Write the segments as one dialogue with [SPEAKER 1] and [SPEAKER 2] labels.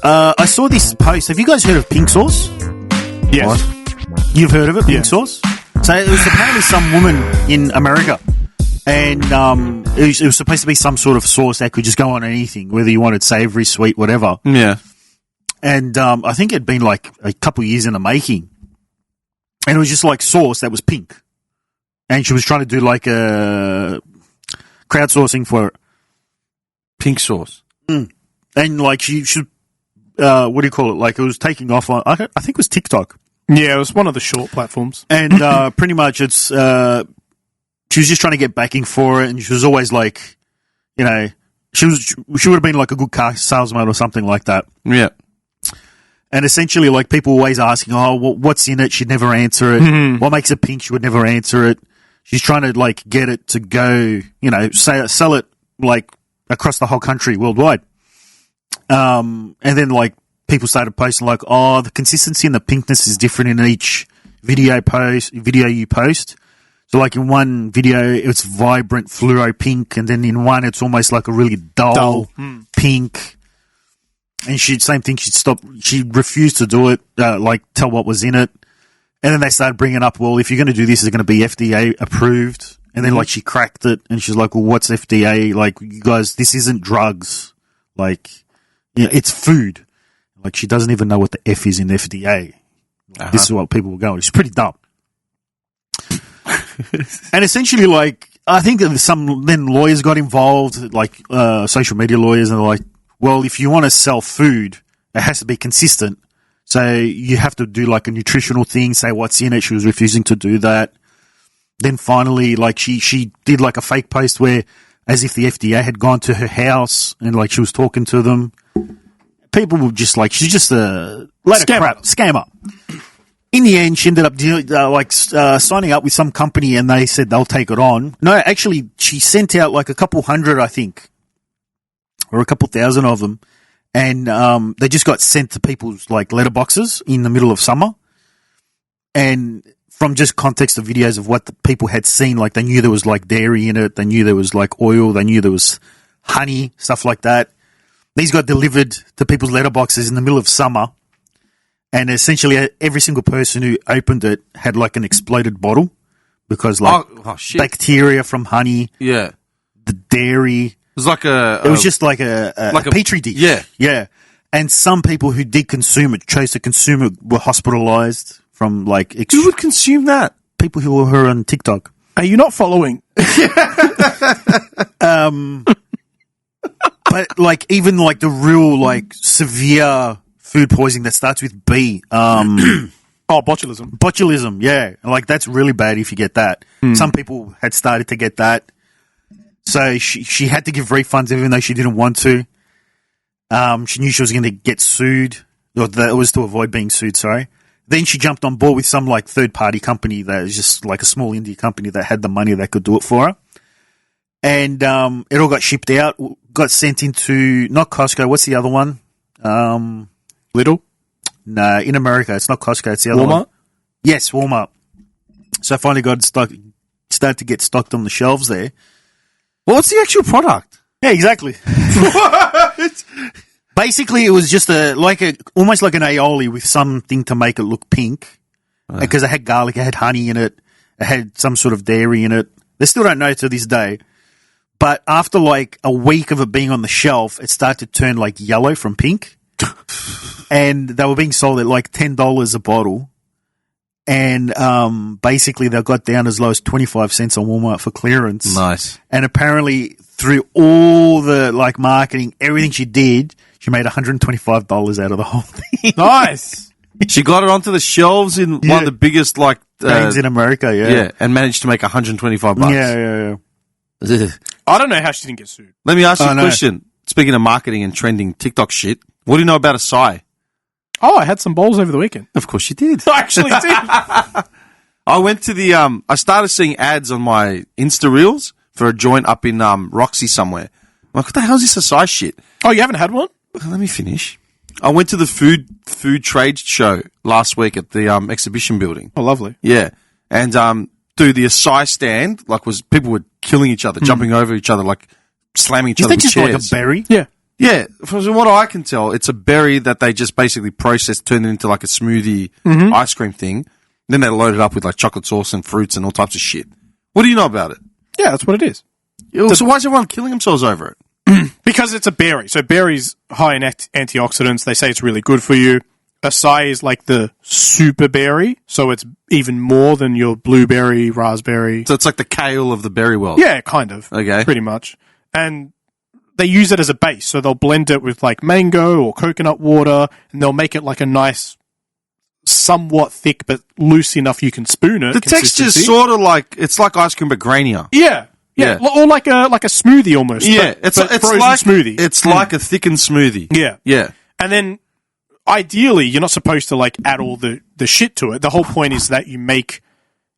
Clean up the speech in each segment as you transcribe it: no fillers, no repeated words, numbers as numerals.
[SPEAKER 1] I saw this post. Have you guys heard of pink sauce?
[SPEAKER 2] Yes.
[SPEAKER 3] What?
[SPEAKER 1] You've heard of it, pink sauce? So it was apparently some woman in America, and it was supposed to be some sort of sauce that could just go on anything, whether you wanted savoury, sweet, whatever.
[SPEAKER 3] Yeah.
[SPEAKER 1] And I think it'd been like a couple of years in the making, and it was just like sauce that was pink, and she was trying to do like a crowdsourcing for it.
[SPEAKER 3] Pink sauce.
[SPEAKER 1] And like she what do you call it? Like it was taking off on, I think it was TikTok.
[SPEAKER 2] Yeah, it was one of the short platforms.
[SPEAKER 1] And pretty much it's, she was just trying to get backing for it, and she was always like, you know, she would have been like a good car salesman or something like that.
[SPEAKER 3] Yeah.
[SPEAKER 1] And essentially, like, people were always asking, oh, what's in it? She'd never answer it.
[SPEAKER 2] Mm-hmm.
[SPEAKER 1] What makes it pink? She would never answer it. She's trying to, like, get it to go, you know, sell it, like, across the whole country, worldwide. And then, like, people started posting, like, oh, the consistency and the pinkness is different in each video you post. So, like, in one video, it's vibrant fluoro pink, and then in one, it's almost like a really dull pink. And same thing, she refused to do it, like, tell what was in it. And then they started bringing up, well, if you're going to do this, it's going to be FDA approved. And then, like, she cracked it, and she's like, well, what's FDA? Like, you guys, this isn't drugs. Like, you know, it's food. Like, she doesn't even know what the F is in FDA. This is what people were going. She's pretty dumb. And essentially, like, I think that then lawyers got involved, like, social media lawyers, and they're like, well, if you want to sell food, it has to be consistent. So you have to do, like, a nutritional thing, say what's in it. She was refusing to do that. Then finally, like, she did, like, a fake post where, as if the FDA had gone to her house and, like, she was talking to them. People were just like, she's just a scammer. In the end, she ended up signing up with some company, and they said they'll take it on. No, actually, she sent out like a couple hundred, I think, or a couple thousand of them, and they just got sent to people's like letterboxes in the middle of summer. And from just context of videos of what the people had seen, like they knew there was like dairy in it, they knew there was like oil, they knew there was honey, stuff like that. These got delivered to people's letterboxes in the middle of summer, and essentially every single person who opened it had like an exploded bottle because like bacteria from honey,
[SPEAKER 3] the
[SPEAKER 1] dairy.
[SPEAKER 3] It was like
[SPEAKER 1] it was just like a petri dish. Yeah. And some people who did consume it, chose to consume it, were hospitalized from like.
[SPEAKER 3] Who would consume that?
[SPEAKER 1] People who were on TikTok.
[SPEAKER 2] Are you not following?
[SPEAKER 1] But like even like the real like severe food poisoning that starts with B.
[SPEAKER 2] Botulism.
[SPEAKER 1] Botulism, yeah. Like that's really bad if you get that. Some people had started to get that. So she had to give refunds even though she didn't want to. She knew she was going to get sued. Or that was to avoid being sued, sorry. Then she jumped on board with some like third party company that is just like a small indie company that had the money that could do it for her. And it all got shipped out, got sent into, not Costco, what's the other one?
[SPEAKER 2] Lidl?
[SPEAKER 1] No, in America, it's not Costco, it's the other one.
[SPEAKER 2] Walmart?
[SPEAKER 1] Yes, Walmart. So I finally started to get stocked on the shelves there.
[SPEAKER 3] Well, what's the actual product?
[SPEAKER 1] Yeah, exactly. Basically, it was just almost like an aioli with something to make it look pink. Because it had garlic, it had honey in it, it had some sort of dairy in it. They still don't know to this day. But after like a week of it being on the shelf, it started to turn like yellow from pink. And they were being sold at like $10 a bottle. And basically they got down as low as 25 cents on Walmart for clearance.
[SPEAKER 3] Nice.
[SPEAKER 1] And apparently through all the like marketing, everything she did, she made $125 out of the whole thing.
[SPEAKER 2] Nice.
[SPEAKER 3] She got it onto the shelves in one of the biggest like
[SPEAKER 1] chains in America,
[SPEAKER 3] yeah, and managed to make $125.
[SPEAKER 1] Yeah.
[SPEAKER 2] I don't know how she didn't get sued.
[SPEAKER 3] Let me ask you a question. Speaking of marketing and trending TikTok shit, what do you know about Acai?
[SPEAKER 2] Oh, I had some bowls over the weekend.
[SPEAKER 3] Of course you did.
[SPEAKER 2] I actually did.
[SPEAKER 3] I went to I started seeing ads on my Insta Reels for a joint up in Roxy somewhere. I'm like, what the hell is this Acai shit?
[SPEAKER 2] Oh, you haven't had one?
[SPEAKER 3] Let me finish. I went to the food trade show last week at the exhibition building.
[SPEAKER 2] Oh, lovely.
[SPEAKER 3] Yeah. And dude, the Acai stand, like, people were killing each other, jumping over each other, like slamming each other with chairs.
[SPEAKER 1] Just like a berry?
[SPEAKER 2] Yeah.
[SPEAKER 3] Yeah, from what I can tell, it's a berry that they just basically process, turn it into like a smoothie ice cream thing. Then they load it up with like chocolate sauce and fruits and all types of shit. What do you know about it?
[SPEAKER 2] Yeah, that's what it is.
[SPEAKER 3] So why is everyone killing themselves over it?
[SPEAKER 2] Because it's a berry. So berries high in antioxidants. They say it's really good for you. Acai is like the super berry, so it's even more than your blueberry, raspberry.
[SPEAKER 3] So it's like the kale of the berry world.
[SPEAKER 2] Yeah, kind of.
[SPEAKER 3] Okay.
[SPEAKER 2] Pretty much. And they use it as a base, so they'll blend it with like mango or coconut water, and they'll make it like a nice, somewhat thick but loose enough you can spoon it.
[SPEAKER 3] The texture's sort of like, it's like ice cream but grainier.
[SPEAKER 2] Yeah. Yeah. Or like a smoothie almost.
[SPEAKER 3] Yeah,
[SPEAKER 2] it's
[SPEAKER 3] like
[SPEAKER 2] smoothie.
[SPEAKER 3] It's like a thickened smoothie.
[SPEAKER 2] Yeah.
[SPEAKER 3] Yeah.
[SPEAKER 2] And then ideally, you're not supposed to like add all the shit to it. The whole point is that you make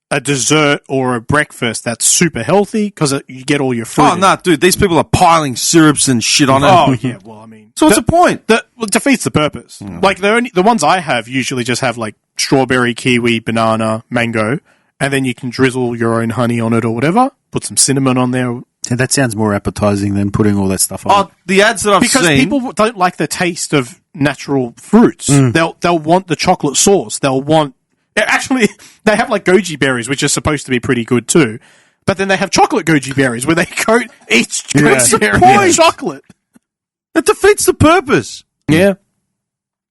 [SPEAKER 2] a dessert or a breakfast that's super healthy because you get all your fruit.
[SPEAKER 3] Oh, no, dude, these people are piling syrups and shit on it.
[SPEAKER 2] Oh, yeah, well, I mean...
[SPEAKER 3] So what's the point?
[SPEAKER 2] It defeats the purpose. Like, the ones I have usually just have, like, strawberry, kiwi, banana, mango, and then you can drizzle your own honey on it or whatever, put some cinnamon on there.
[SPEAKER 1] Yeah, that sounds more appetizing than putting all that stuff on.
[SPEAKER 3] Oh, the ads that I've
[SPEAKER 2] Because
[SPEAKER 3] seen...
[SPEAKER 2] people don't like the taste of natural fruits. They'll want the chocolate sauce. They'll want... Actually, they have like goji berries, which are supposed to be pretty good too. But then they have chocolate goji berries, where they coat each goji berry in chocolate.
[SPEAKER 3] It defeats the purpose.
[SPEAKER 2] Yeah.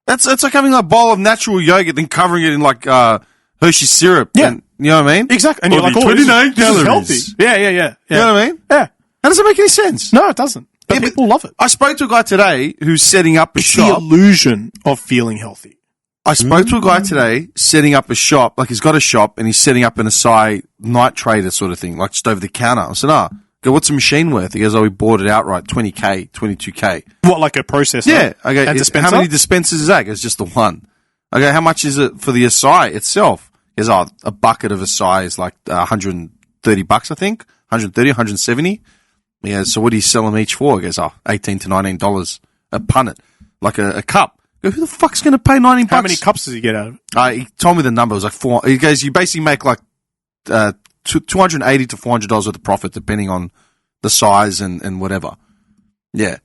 [SPEAKER 3] That's like having a bowl of natural yogurt, then covering it in like Hershey syrup.
[SPEAKER 2] Yeah.
[SPEAKER 3] And, you know what I mean?
[SPEAKER 2] Exactly. And you're like,
[SPEAKER 3] 29
[SPEAKER 2] this is healthy.
[SPEAKER 3] calories.
[SPEAKER 2] Yeah.
[SPEAKER 3] You know what I mean?
[SPEAKER 2] Yeah.
[SPEAKER 3] How does it make any sense?
[SPEAKER 2] No, it doesn't. But people love it.
[SPEAKER 3] I spoke to a guy today who's setting up a
[SPEAKER 2] It's
[SPEAKER 3] shop.
[SPEAKER 2] the illusion of feeling healthy.
[SPEAKER 3] I spoke to a guy today setting up a shop, like he's got a shop and he's setting up an Acai night trader sort of thing, like just over the counter. I said, go, what's the machine worth? He goes, we bought it outright, 20K, 22K.
[SPEAKER 2] What, like a processor?
[SPEAKER 3] Yeah. I go,
[SPEAKER 2] and dispenser?
[SPEAKER 3] how many dispensers is that? He goes, just the one. I go, how much is it for the Acai itself? He goes, a bucket of Acai is like $130, I think. 130, 170. He goes, so what do you sell them each for? He goes, $18 to $19 a punnet, like a cup. I go, who the fuck's going to pay $19?
[SPEAKER 2] How many cups does he get out of it?
[SPEAKER 3] He told me the number. It was like 4. He goes, you basically make like $280 to $400 worth of profit depending on the size and whatever. Yeah.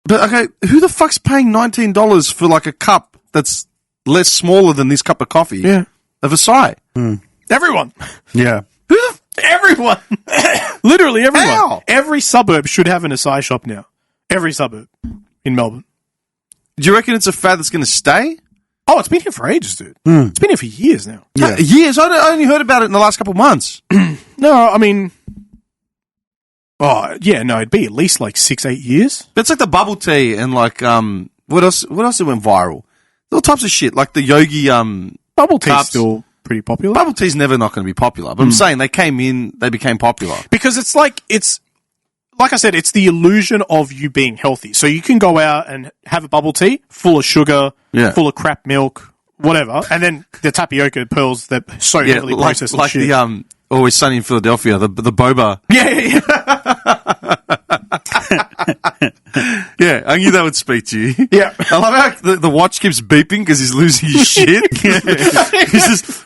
[SPEAKER 3] But okay, who the fuck's paying $19 for like a cup that's less smaller than this cup of coffee?
[SPEAKER 2] Yeah.
[SPEAKER 3] Of Acai?
[SPEAKER 2] Everyone.
[SPEAKER 1] Yeah.
[SPEAKER 2] Everyone. Literally everyone.
[SPEAKER 3] How?
[SPEAKER 2] Every suburb should have an Acai shop now. Every suburb in Melbourne.
[SPEAKER 3] Do you reckon it's a fad that's going to stay?
[SPEAKER 2] Oh, it's been here for ages, dude. It's been here for years now.
[SPEAKER 3] Yeah. Years. I only heard about it in the last couple of months.
[SPEAKER 2] No, I mean... Oh, yeah, no, it'd be at least like 6-8 years.
[SPEAKER 3] But it's like the bubble tea and like, what else that went viral? All types of shit, like the Yogi,
[SPEAKER 2] Bubble tea's
[SPEAKER 3] cups.
[SPEAKER 2] still pretty popular.
[SPEAKER 3] Bubble tea's never not going to be popular. But I'm saying they became popular.
[SPEAKER 2] Because it's like I said, it's the illusion of you being healthy. So you can go out and have a bubble tea full of sugar, full of crap milk, whatever, and then the tapioca pearls that are so heavily processed and
[SPEAKER 3] like
[SPEAKER 2] shit.
[SPEAKER 3] the Always Sunny in Philadelphia, the boba.
[SPEAKER 2] Yeah.
[SPEAKER 3] Yeah, I knew that would speak to you.
[SPEAKER 2] Yeah.
[SPEAKER 3] I love how the watch keeps beeping because he's losing his shit. He's just...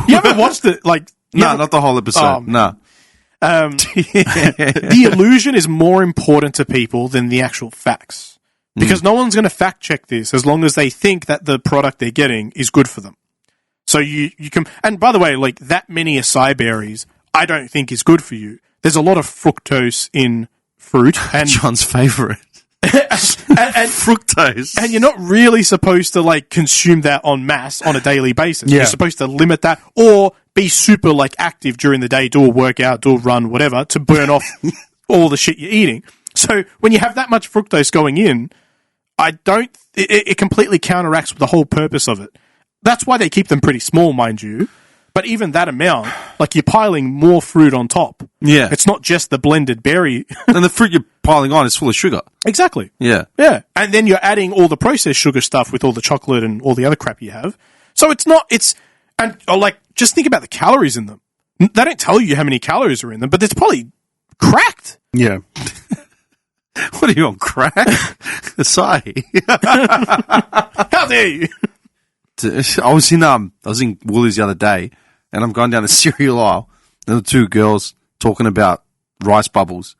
[SPEAKER 2] You haven't watched it, like...
[SPEAKER 3] No, not the whole episode. No.
[SPEAKER 2] The illusion is more important to people than the actual facts. Because no one's going to fact check this as long as they think that the product they're getting is good for them. So you can, and by the way, like that many acai berries, I don't think is good for you. There's a lot of fructose in fruit, and
[SPEAKER 3] John's favourite.
[SPEAKER 2] and
[SPEAKER 3] Fructose.
[SPEAKER 2] and you're not really supposed to like consume that en masse on a daily basis.
[SPEAKER 1] Yeah.
[SPEAKER 2] You're supposed to limit that, or be super like active during the day, do a workout, do a run, whatever, to burn off all the shit you're eating. So when you have that much fructose going in, it completely counteracts the whole purpose of it. That's why they keep them pretty small, mind you. But even that amount, like you're piling more fruit on top.
[SPEAKER 3] Yeah.
[SPEAKER 2] It's not just the blended berry.
[SPEAKER 3] And the fruit you're piling on is full of sugar.
[SPEAKER 2] Exactly.
[SPEAKER 3] Yeah.
[SPEAKER 2] Yeah. And then you're adding all the processed sugar stuff with all the chocolate and all the other crap you have. So just think about the calories in them. They don't tell you how many calories are in them, but it's probably cracked.
[SPEAKER 1] Yeah.
[SPEAKER 3] What are you on, crack? Acai.
[SPEAKER 2] How dare you?
[SPEAKER 3] I was in Woolies the other day, and I'm going down the cereal aisle. There were two girls talking about rice bubbles.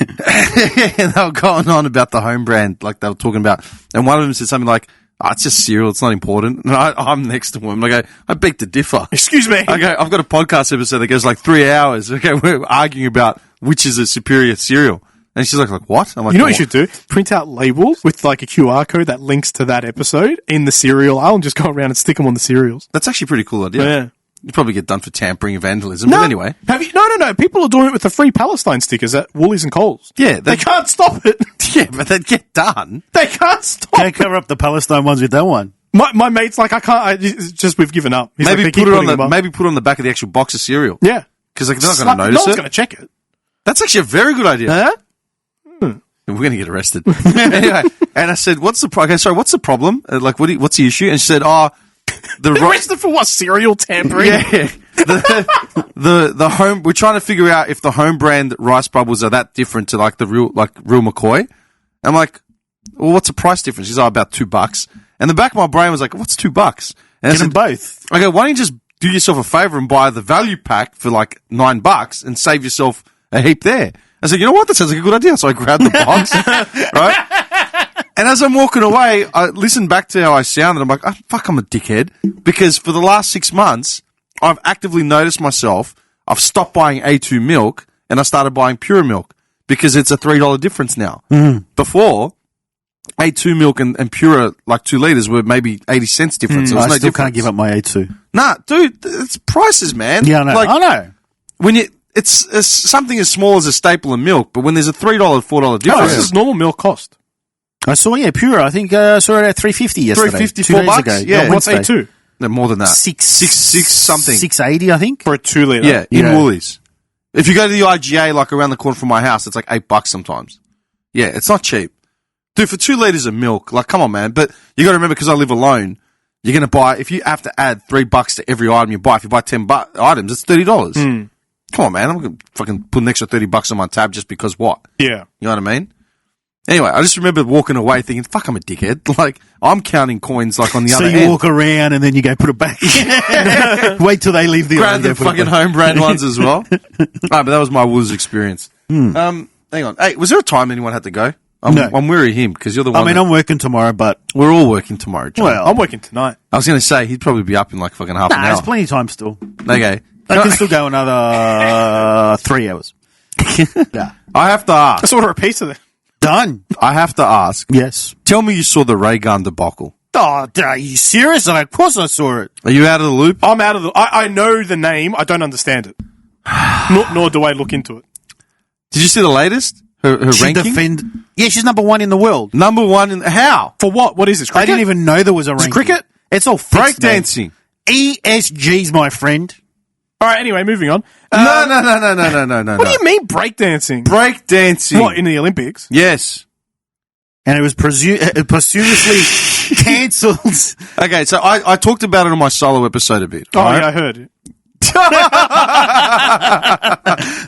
[SPEAKER 3] and they were going on about the home brand, like they were talking about, and one of them said something like, "Oh, it's just cereal, it's not important." And I'm next to him. I go, "I beg to differ."
[SPEAKER 2] Excuse me.
[SPEAKER 3] I go, "I've got a podcast episode that goes like 3 hours. Okay, we're arguing about which is a superior cereal." And she's like, "What?" I'm like,
[SPEAKER 2] You know what you should do? Print out labels with like a QR code that links to that episode in the cereal aisle and just go around and stick them on the cereals.
[SPEAKER 3] That's actually a pretty cool idea.
[SPEAKER 2] Yeah.
[SPEAKER 3] You'd probably get done for tampering and vandalism, but anyway.
[SPEAKER 2] Have you? No. People are doing it with the free Palestine stickers at Woolies and Coles.
[SPEAKER 3] Yeah.
[SPEAKER 2] They can't stop it.
[SPEAKER 3] Yeah, but they'd get done.
[SPEAKER 2] They can't stop
[SPEAKER 1] Can't cover up the Palestine ones with that one.
[SPEAKER 2] My mate's like, I can't. It's just we've given up. He's
[SPEAKER 3] Maybe
[SPEAKER 2] like,
[SPEAKER 3] put it on the back of the actual box of cereal.
[SPEAKER 2] Yeah,
[SPEAKER 3] Because they're not going to
[SPEAKER 2] No
[SPEAKER 3] notice
[SPEAKER 2] one's
[SPEAKER 3] it.
[SPEAKER 2] going to check it.
[SPEAKER 3] That's actually a very good idea.
[SPEAKER 2] Huh?
[SPEAKER 3] We're going to get arrested. Anyway, and I said, "What's the what's the problem? What's the issue?" And she said,
[SPEAKER 2] Arrested for what? Cereal tampering?
[SPEAKER 3] Yeah. The home, we're trying to figure out if the home brand rice bubbles are that different to like the real McCoy. I'm like, well, what's the price difference? She's like, about $2. And the back of my brain was like, what's $2? And
[SPEAKER 1] Get them both.
[SPEAKER 3] I go, why don't you just do yourself a favor and buy the value pack for like $9 and save yourself a heap there? I said, you know what? That sounds like a good idea. So I grabbed the box, right? And as I'm walking away, I listened back to how I sounded. I'm like, oh, fuck, I'm a dickhead. Because for the last 6 months, I've actively noticed myself. I've stopped buying A2 milk and I started buying pure milk because it's a $3 difference now. Before, A2 milk and pure, like 2 liters, were maybe 80 cents difference. There was
[SPEAKER 1] I
[SPEAKER 3] no
[SPEAKER 1] still
[SPEAKER 3] difference.
[SPEAKER 1] can't give up my A2.
[SPEAKER 3] Nah, dude, it's prices, man.
[SPEAKER 1] Yeah, I know.
[SPEAKER 3] Like,
[SPEAKER 1] I know.
[SPEAKER 3] when it's something as small as a staple of milk, but when there's a $3, $4
[SPEAKER 2] How
[SPEAKER 3] difference.
[SPEAKER 2] much does normal milk cost?
[SPEAKER 1] I saw, pure. I think I saw it at $3.50 yesterday.
[SPEAKER 3] $3.50,
[SPEAKER 1] 2 days
[SPEAKER 3] $4?
[SPEAKER 1] ago.
[SPEAKER 3] Yeah.
[SPEAKER 2] What's
[SPEAKER 1] Wednesday.
[SPEAKER 2] A2?
[SPEAKER 3] No, more than that.
[SPEAKER 1] Six
[SPEAKER 3] something.
[SPEAKER 1] $6.80, I think.
[SPEAKER 2] For a 2 litre.
[SPEAKER 3] Yeah, in
[SPEAKER 1] Yeah.
[SPEAKER 3] Woolies. If you go to the IGA, like around the corner from my house, it's like $8 sometimes. Yeah, it's not cheap. Dude, for 2 liters of milk, like, come on, man. But you got to remember, because I live alone, you're going to buy, if you have to add $3 to every item you buy, if you buy 10 items, it's $30. Come on, man. I'm going to fucking put an extra $30 on my tab just because what?
[SPEAKER 2] Yeah.
[SPEAKER 3] You know what I mean? Anyway, I just remember walking away thinking, fuck, I'm a dickhead. Like, I'm counting coins like on the
[SPEAKER 1] So
[SPEAKER 3] other
[SPEAKER 1] you
[SPEAKER 3] end.
[SPEAKER 1] walk around and then you go put it back. Wait till they leave the
[SPEAKER 3] Grab
[SPEAKER 1] aisle,
[SPEAKER 3] the
[SPEAKER 1] go put it
[SPEAKER 3] fucking
[SPEAKER 1] back.
[SPEAKER 3] home brand ones as well. But that was my Woolies experience. Hang on. Hey, was there a time anyone had to go?
[SPEAKER 1] No.
[SPEAKER 3] I'm weary of him because you're the one.
[SPEAKER 1] I mean, I'm working tomorrow, but
[SPEAKER 3] we're all working tomorrow, John.
[SPEAKER 1] Well,
[SPEAKER 2] I'm working tonight.
[SPEAKER 3] I was going to say he'd probably be up in like fucking half an
[SPEAKER 1] there's
[SPEAKER 3] hour.
[SPEAKER 1] plenty of time still.
[SPEAKER 3] Okay.
[SPEAKER 1] I can still go another 3 hours. Yeah.
[SPEAKER 3] I have to ask.
[SPEAKER 2] Let's order a pizza then.
[SPEAKER 1] Done.
[SPEAKER 3] I have to ask.
[SPEAKER 1] Yes.
[SPEAKER 3] Tell me you saw the Raygun debacle.
[SPEAKER 1] Oh, are you serious? Of course I saw it.
[SPEAKER 3] Are you out of the loop?
[SPEAKER 2] I'm out of the... I know the name. I don't understand it. Nor do I look into it.
[SPEAKER 3] Did you see the latest? Her
[SPEAKER 1] She
[SPEAKER 3] ranking?
[SPEAKER 1] Yeah, she's number 1 in the world.
[SPEAKER 3] Number 1 in... How?
[SPEAKER 2] For what? What is this?
[SPEAKER 1] I
[SPEAKER 2] Cricket?
[SPEAKER 1] didn't even know there was a ranking.
[SPEAKER 2] cricket?
[SPEAKER 1] It's all fixed, man.
[SPEAKER 3] Breakdancing.
[SPEAKER 1] ESGs, my friend.
[SPEAKER 2] All right, anyway, moving on.
[SPEAKER 3] No.
[SPEAKER 2] What do you mean breakdancing?
[SPEAKER 3] Breakdancing.
[SPEAKER 2] What, in the Olympics?
[SPEAKER 3] Yes.
[SPEAKER 1] And it was posthumously cancelled.
[SPEAKER 3] Okay, so I talked about it on my solo episode a bit.
[SPEAKER 2] Oh,
[SPEAKER 3] right?
[SPEAKER 2] yeah, I heard it.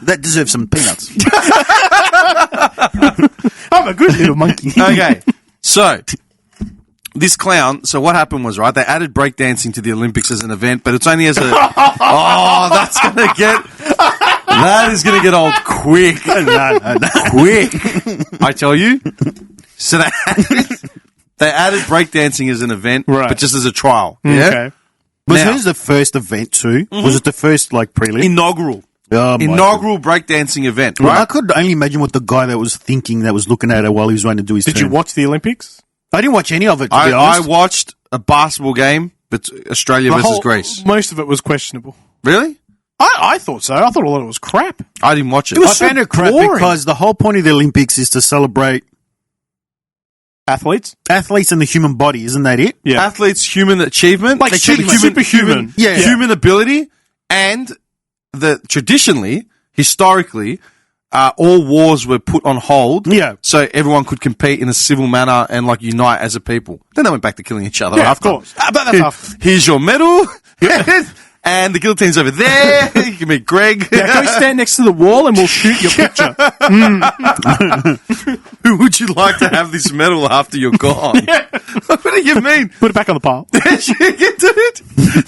[SPEAKER 1] That deserves some peanuts.
[SPEAKER 2] I'm a good little monkey.
[SPEAKER 3] Okay, so this clown. So what happened was, right? They added breakdancing to the Olympics as an event, but it's only as a. Oh, that is gonna get old quick.
[SPEAKER 1] No.
[SPEAKER 3] Quick, I tell you. So they added breakdancing as an event,
[SPEAKER 2] Right.
[SPEAKER 3] but just as a trial. Yeah,
[SPEAKER 2] Okay.
[SPEAKER 1] Was
[SPEAKER 3] Now-
[SPEAKER 1] hers the first event too? Was it the first prelim?
[SPEAKER 3] inaugural
[SPEAKER 1] Oh, my
[SPEAKER 3] inaugural breakdancing event.
[SPEAKER 1] God. Well, I
[SPEAKER 3] Right?
[SPEAKER 1] could only imagine what the guy that was thinking, that was looking at it while he was waiting to do his
[SPEAKER 2] Did
[SPEAKER 1] turn.
[SPEAKER 2] you watch the Olympics?
[SPEAKER 1] I didn't watch any of it, to
[SPEAKER 3] I
[SPEAKER 1] be honest.
[SPEAKER 3] watched a basketball game, but Australia versus Greece.
[SPEAKER 2] Most of it was questionable.
[SPEAKER 3] Really?
[SPEAKER 2] I thought so. I thought a lot of it was crap.
[SPEAKER 3] I didn't watch it.
[SPEAKER 1] I
[SPEAKER 2] so
[SPEAKER 1] found it crap
[SPEAKER 2] boring.
[SPEAKER 1] because the whole point of the Olympics is to celebrate
[SPEAKER 2] Athletes?
[SPEAKER 1] athletes and the human body, isn't that it?
[SPEAKER 2] Yeah.
[SPEAKER 3] Athletes' human achievement,
[SPEAKER 2] Like superhuman.
[SPEAKER 1] Yeah.
[SPEAKER 3] human ability, and traditionally, historically, all wars were put on hold.
[SPEAKER 1] Yeah.
[SPEAKER 3] So everyone could compete in a civil manner and unite as a people. Then they went back to killing each other.
[SPEAKER 2] Yeah, of
[SPEAKER 3] after.
[SPEAKER 2] course. But that's after.
[SPEAKER 3] Here's your medal, And the guillotine's over there. You can meet Greg.
[SPEAKER 2] Yeah, go stand next to the wall and we'll shoot your picture.
[SPEAKER 3] Who would you like to have this medal after you're gone? What do you mean?
[SPEAKER 2] Put it back on the pile.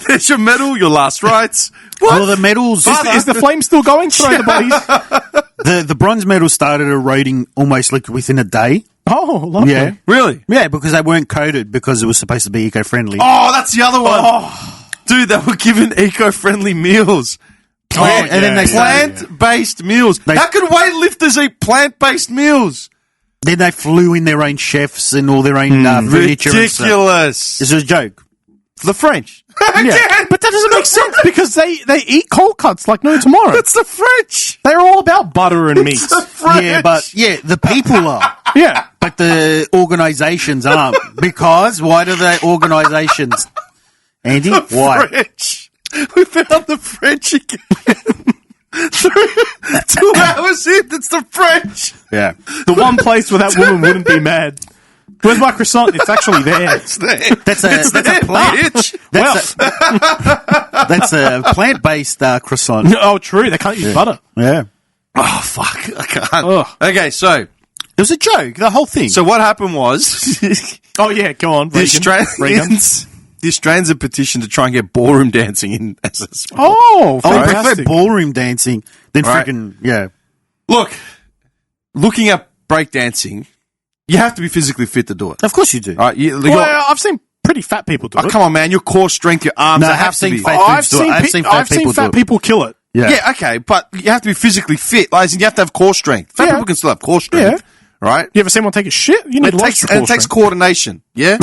[SPEAKER 3] There's your medal, your last rites. What?
[SPEAKER 1] Well, the medals.
[SPEAKER 2] Is the flame still going? Throw the bodies.
[SPEAKER 1] The bronze medal started eroding almost like within a day.
[SPEAKER 2] Oh, lovely.
[SPEAKER 1] Yeah.
[SPEAKER 3] Really?
[SPEAKER 1] Yeah, because they weren't coated because it was supposed to be eco-friendly.
[SPEAKER 3] Oh, that's the other one. Dude, they were given eco-friendly meals.
[SPEAKER 1] And then they
[SPEAKER 3] Plant-based meals. How can weightlifters eat plant-based meals?
[SPEAKER 1] Then they flew in their own chefs and all their own furniture.
[SPEAKER 3] Ridiculous.
[SPEAKER 1] This is a joke.
[SPEAKER 3] The French.
[SPEAKER 2] Yeah. But that doesn't make sense because they eat cold cuts like no tomorrow.
[SPEAKER 3] That's the French.
[SPEAKER 2] They're all about butter and meat.
[SPEAKER 3] The French.
[SPEAKER 1] Yeah, but the people are.
[SPEAKER 2] Yeah.
[SPEAKER 1] But the organisations aren't. Because why do they organisations? Andy, why?
[SPEAKER 3] French. We found the French again. 2 hours in, it's the French.
[SPEAKER 1] Yeah.
[SPEAKER 2] The one place where that woman wouldn't be mad. Where's my croissant? It's actually there.
[SPEAKER 3] It's there.
[SPEAKER 1] That's a plant.
[SPEAKER 3] Bitch.
[SPEAKER 1] That's a plant-based croissant.
[SPEAKER 2] Oh, true. They can't use butter.
[SPEAKER 1] Yeah.
[SPEAKER 3] Oh, fuck. I can't.
[SPEAKER 2] Ugh.
[SPEAKER 3] Okay, so
[SPEAKER 1] It was a joke, the whole thing.
[SPEAKER 3] what happened was
[SPEAKER 2] Oh, yeah. Go on.
[SPEAKER 3] the
[SPEAKER 2] Raygun.
[SPEAKER 3] Australians have petitioned to try and get ballroom dancing in as a sport.
[SPEAKER 2] Oh,
[SPEAKER 1] I prefer
[SPEAKER 2] fantastic.
[SPEAKER 1] ballroom dancing than
[SPEAKER 3] Right.
[SPEAKER 1] freaking, yeah.
[SPEAKER 3] Look, looking at breakdancing, you have to be physically fit to do it.
[SPEAKER 1] Of course you do.
[SPEAKER 3] All right, you
[SPEAKER 2] Well,
[SPEAKER 3] got,
[SPEAKER 2] I've seen pretty fat people do it.
[SPEAKER 3] come on, man, your core strength, your arms,
[SPEAKER 1] No,
[SPEAKER 3] they
[SPEAKER 1] I
[SPEAKER 3] have
[SPEAKER 1] have
[SPEAKER 3] to
[SPEAKER 1] seen
[SPEAKER 3] be.
[SPEAKER 1] fat
[SPEAKER 2] I've
[SPEAKER 1] dudes do it.
[SPEAKER 2] seen,
[SPEAKER 1] I've seen fat people do it.
[SPEAKER 2] people kill it.
[SPEAKER 3] Yeah, okay, but you have to be physically fit. Like, you have to have core strength. Fat
[SPEAKER 2] Yeah.
[SPEAKER 3] people can still have core strength, right?
[SPEAKER 2] You ever seen someone take a shit? You need lots of
[SPEAKER 3] And it takes coordination, yeah?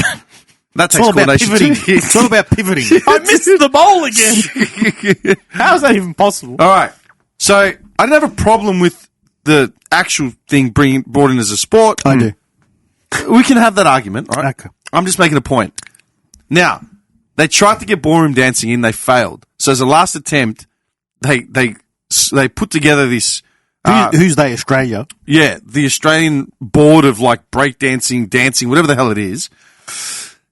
[SPEAKER 3] That
[SPEAKER 1] It's
[SPEAKER 3] takes
[SPEAKER 1] all about
[SPEAKER 3] coordination.
[SPEAKER 1] pivoting. It's all about pivoting.
[SPEAKER 2] I missed the bowl again. How is that even possible?
[SPEAKER 3] All right. So I didn't have a problem with the actual thing brought in as a sport.
[SPEAKER 1] I do.
[SPEAKER 3] We can have that argument, all right?
[SPEAKER 1] Okay.
[SPEAKER 3] I'm just making a point. Now, they tried to get ballroom dancing in, they failed. So as a last attempt, they put together this.
[SPEAKER 1] Who's they? Australia?
[SPEAKER 3] Yeah, the Australian Board of like breakdancing, dancing, whatever the hell it is.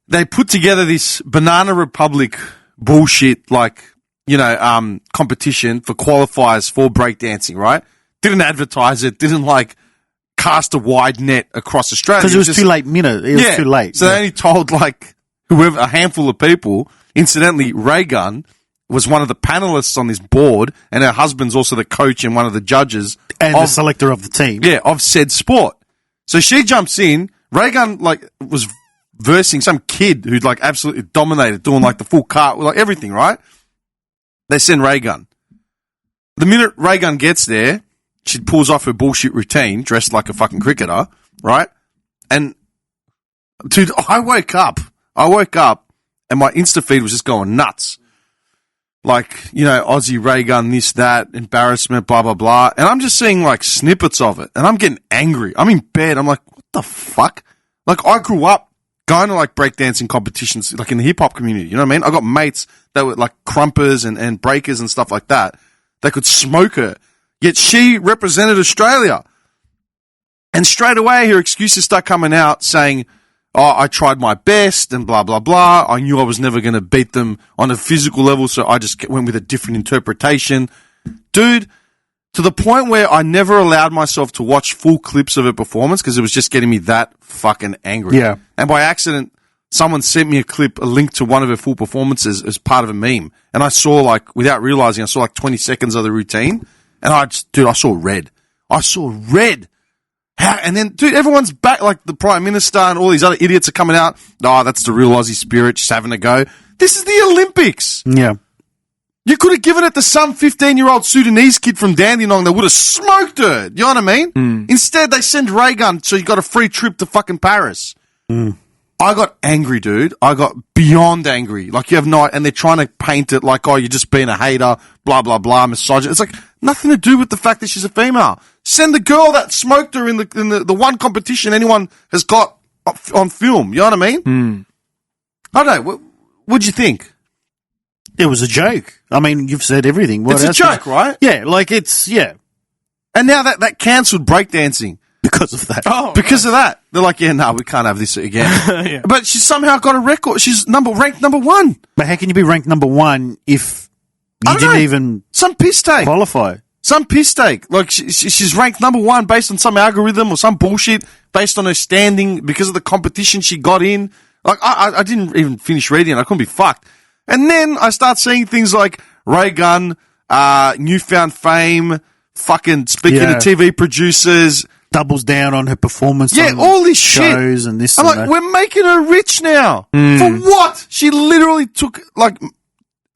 [SPEAKER 3] They put together this Banana Republic bullshit, like, competition for qualifiers for breakdancing, right? Didn't advertise it, didn't like cast a wide net across Australia.
[SPEAKER 1] Because it was too late minute. It was too late.
[SPEAKER 3] So they only told like a handful of people. Incidentally, Raygun was one of the panelists on this board, and her husband's also the coach and one of the judges.
[SPEAKER 1] And the selector of the team.
[SPEAKER 3] Yeah, of said sport. So she jumps in. Raygun was versing some kid who'd like absolutely dominated, doing like the full cart, like everything, right? They send Raygun. The minute Raygun gets there, she pulls off her bullshit routine, dressed like a fucking cricketer, right? And dude, I woke up and my Insta feed was just going nuts. Like, Aussie Raygun, this, that, embarrassment, blah, blah, blah. And I'm just seeing like snippets of it and I'm getting angry. I'm in bed. I'm like, what the fuck? Like, I grew up going to like breakdancing competitions, like in the hip hop community. You know what I mean? I got mates that were like crumpers and breakers and stuff like that. They could smoke her. Yet she represented Australia. And straight away, her excuses start coming out saying, oh, I tried my best and blah, blah, blah. I knew I was never going to beat them on a physical level, so I just went with a different interpretation. Dude, to the point where I never allowed myself to watch full clips of her performance because it was just getting me that fucking angry.
[SPEAKER 1] Yeah.
[SPEAKER 3] And by accident, someone sent me a link to one of her full performances as part of a meme. And I saw without realizing, I saw 20 seconds of the routine. And I saw red. I saw red. How? And then, dude, everyone's back, like the Prime Minister and all these other idiots are coming out. Oh, that's the real Aussie spirit, just having a go. This is the Olympics.
[SPEAKER 1] Yeah.
[SPEAKER 3] You could have given it to some 15-year-old Sudanese kid from Dandenong that would have smoked her. You know what I mean? Instead, they send Raygun, so you got a free trip to fucking Paris. I got angry, dude. I got beyond angry. Like, you have no, and they're trying to paint it like, oh, you're just being a hater, blah, blah, blah, misogynist. It's like, nothing to do with the fact that she's a female. Send the girl that smoked her in the one competition anyone has got on film. You know what I mean? I don't know. What'd you think?
[SPEAKER 1] It was a joke. I mean, you've said everything. What
[SPEAKER 3] It's a
[SPEAKER 1] else
[SPEAKER 3] joke, right?
[SPEAKER 1] Yeah, like it's, yeah.
[SPEAKER 3] And now that cancelled breakdancing.
[SPEAKER 1] Because of that.
[SPEAKER 2] Oh,
[SPEAKER 3] Because of that. They're like, yeah, no, we can't have this again.
[SPEAKER 2] Yeah.
[SPEAKER 3] But she's somehow got a record. She's ranked number one.
[SPEAKER 1] But how can you be ranked number one if You
[SPEAKER 3] I don't
[SPEAKER 1] didn't
[SPEAKER 3] know.
[SPEAKER 1] even
[SPEAKER 3] Some piss take.
[SPEAKER 1] qualify.
[SPEAKER 3] Some piss take. Like, she's ranked number one based on some algorithm or some bullshit based on her standing because of the competition she got in. Like, I didn't even finish reading it. I couldn't be fucked. And then I start seeing things like Raygun, newfound fame, fucking speaking
[SPEAKER 1] Yeah.
[SPEAKER 3] to TV producers.
[SPEAKER 1] Doubles down on her performance.
[SPEAKER 3] Yeah,
[SPEAKER 1] on
[SPEAKER 3] all this shit.
[SPEAKER 1] shows and this.
[SPEAKER 3] I'm
[SPEAKER 1] and
[SPEAKER 3] like,
[SPEAKER 1] that.
[SPEAKER 3] we're making her rich now. For what? She literally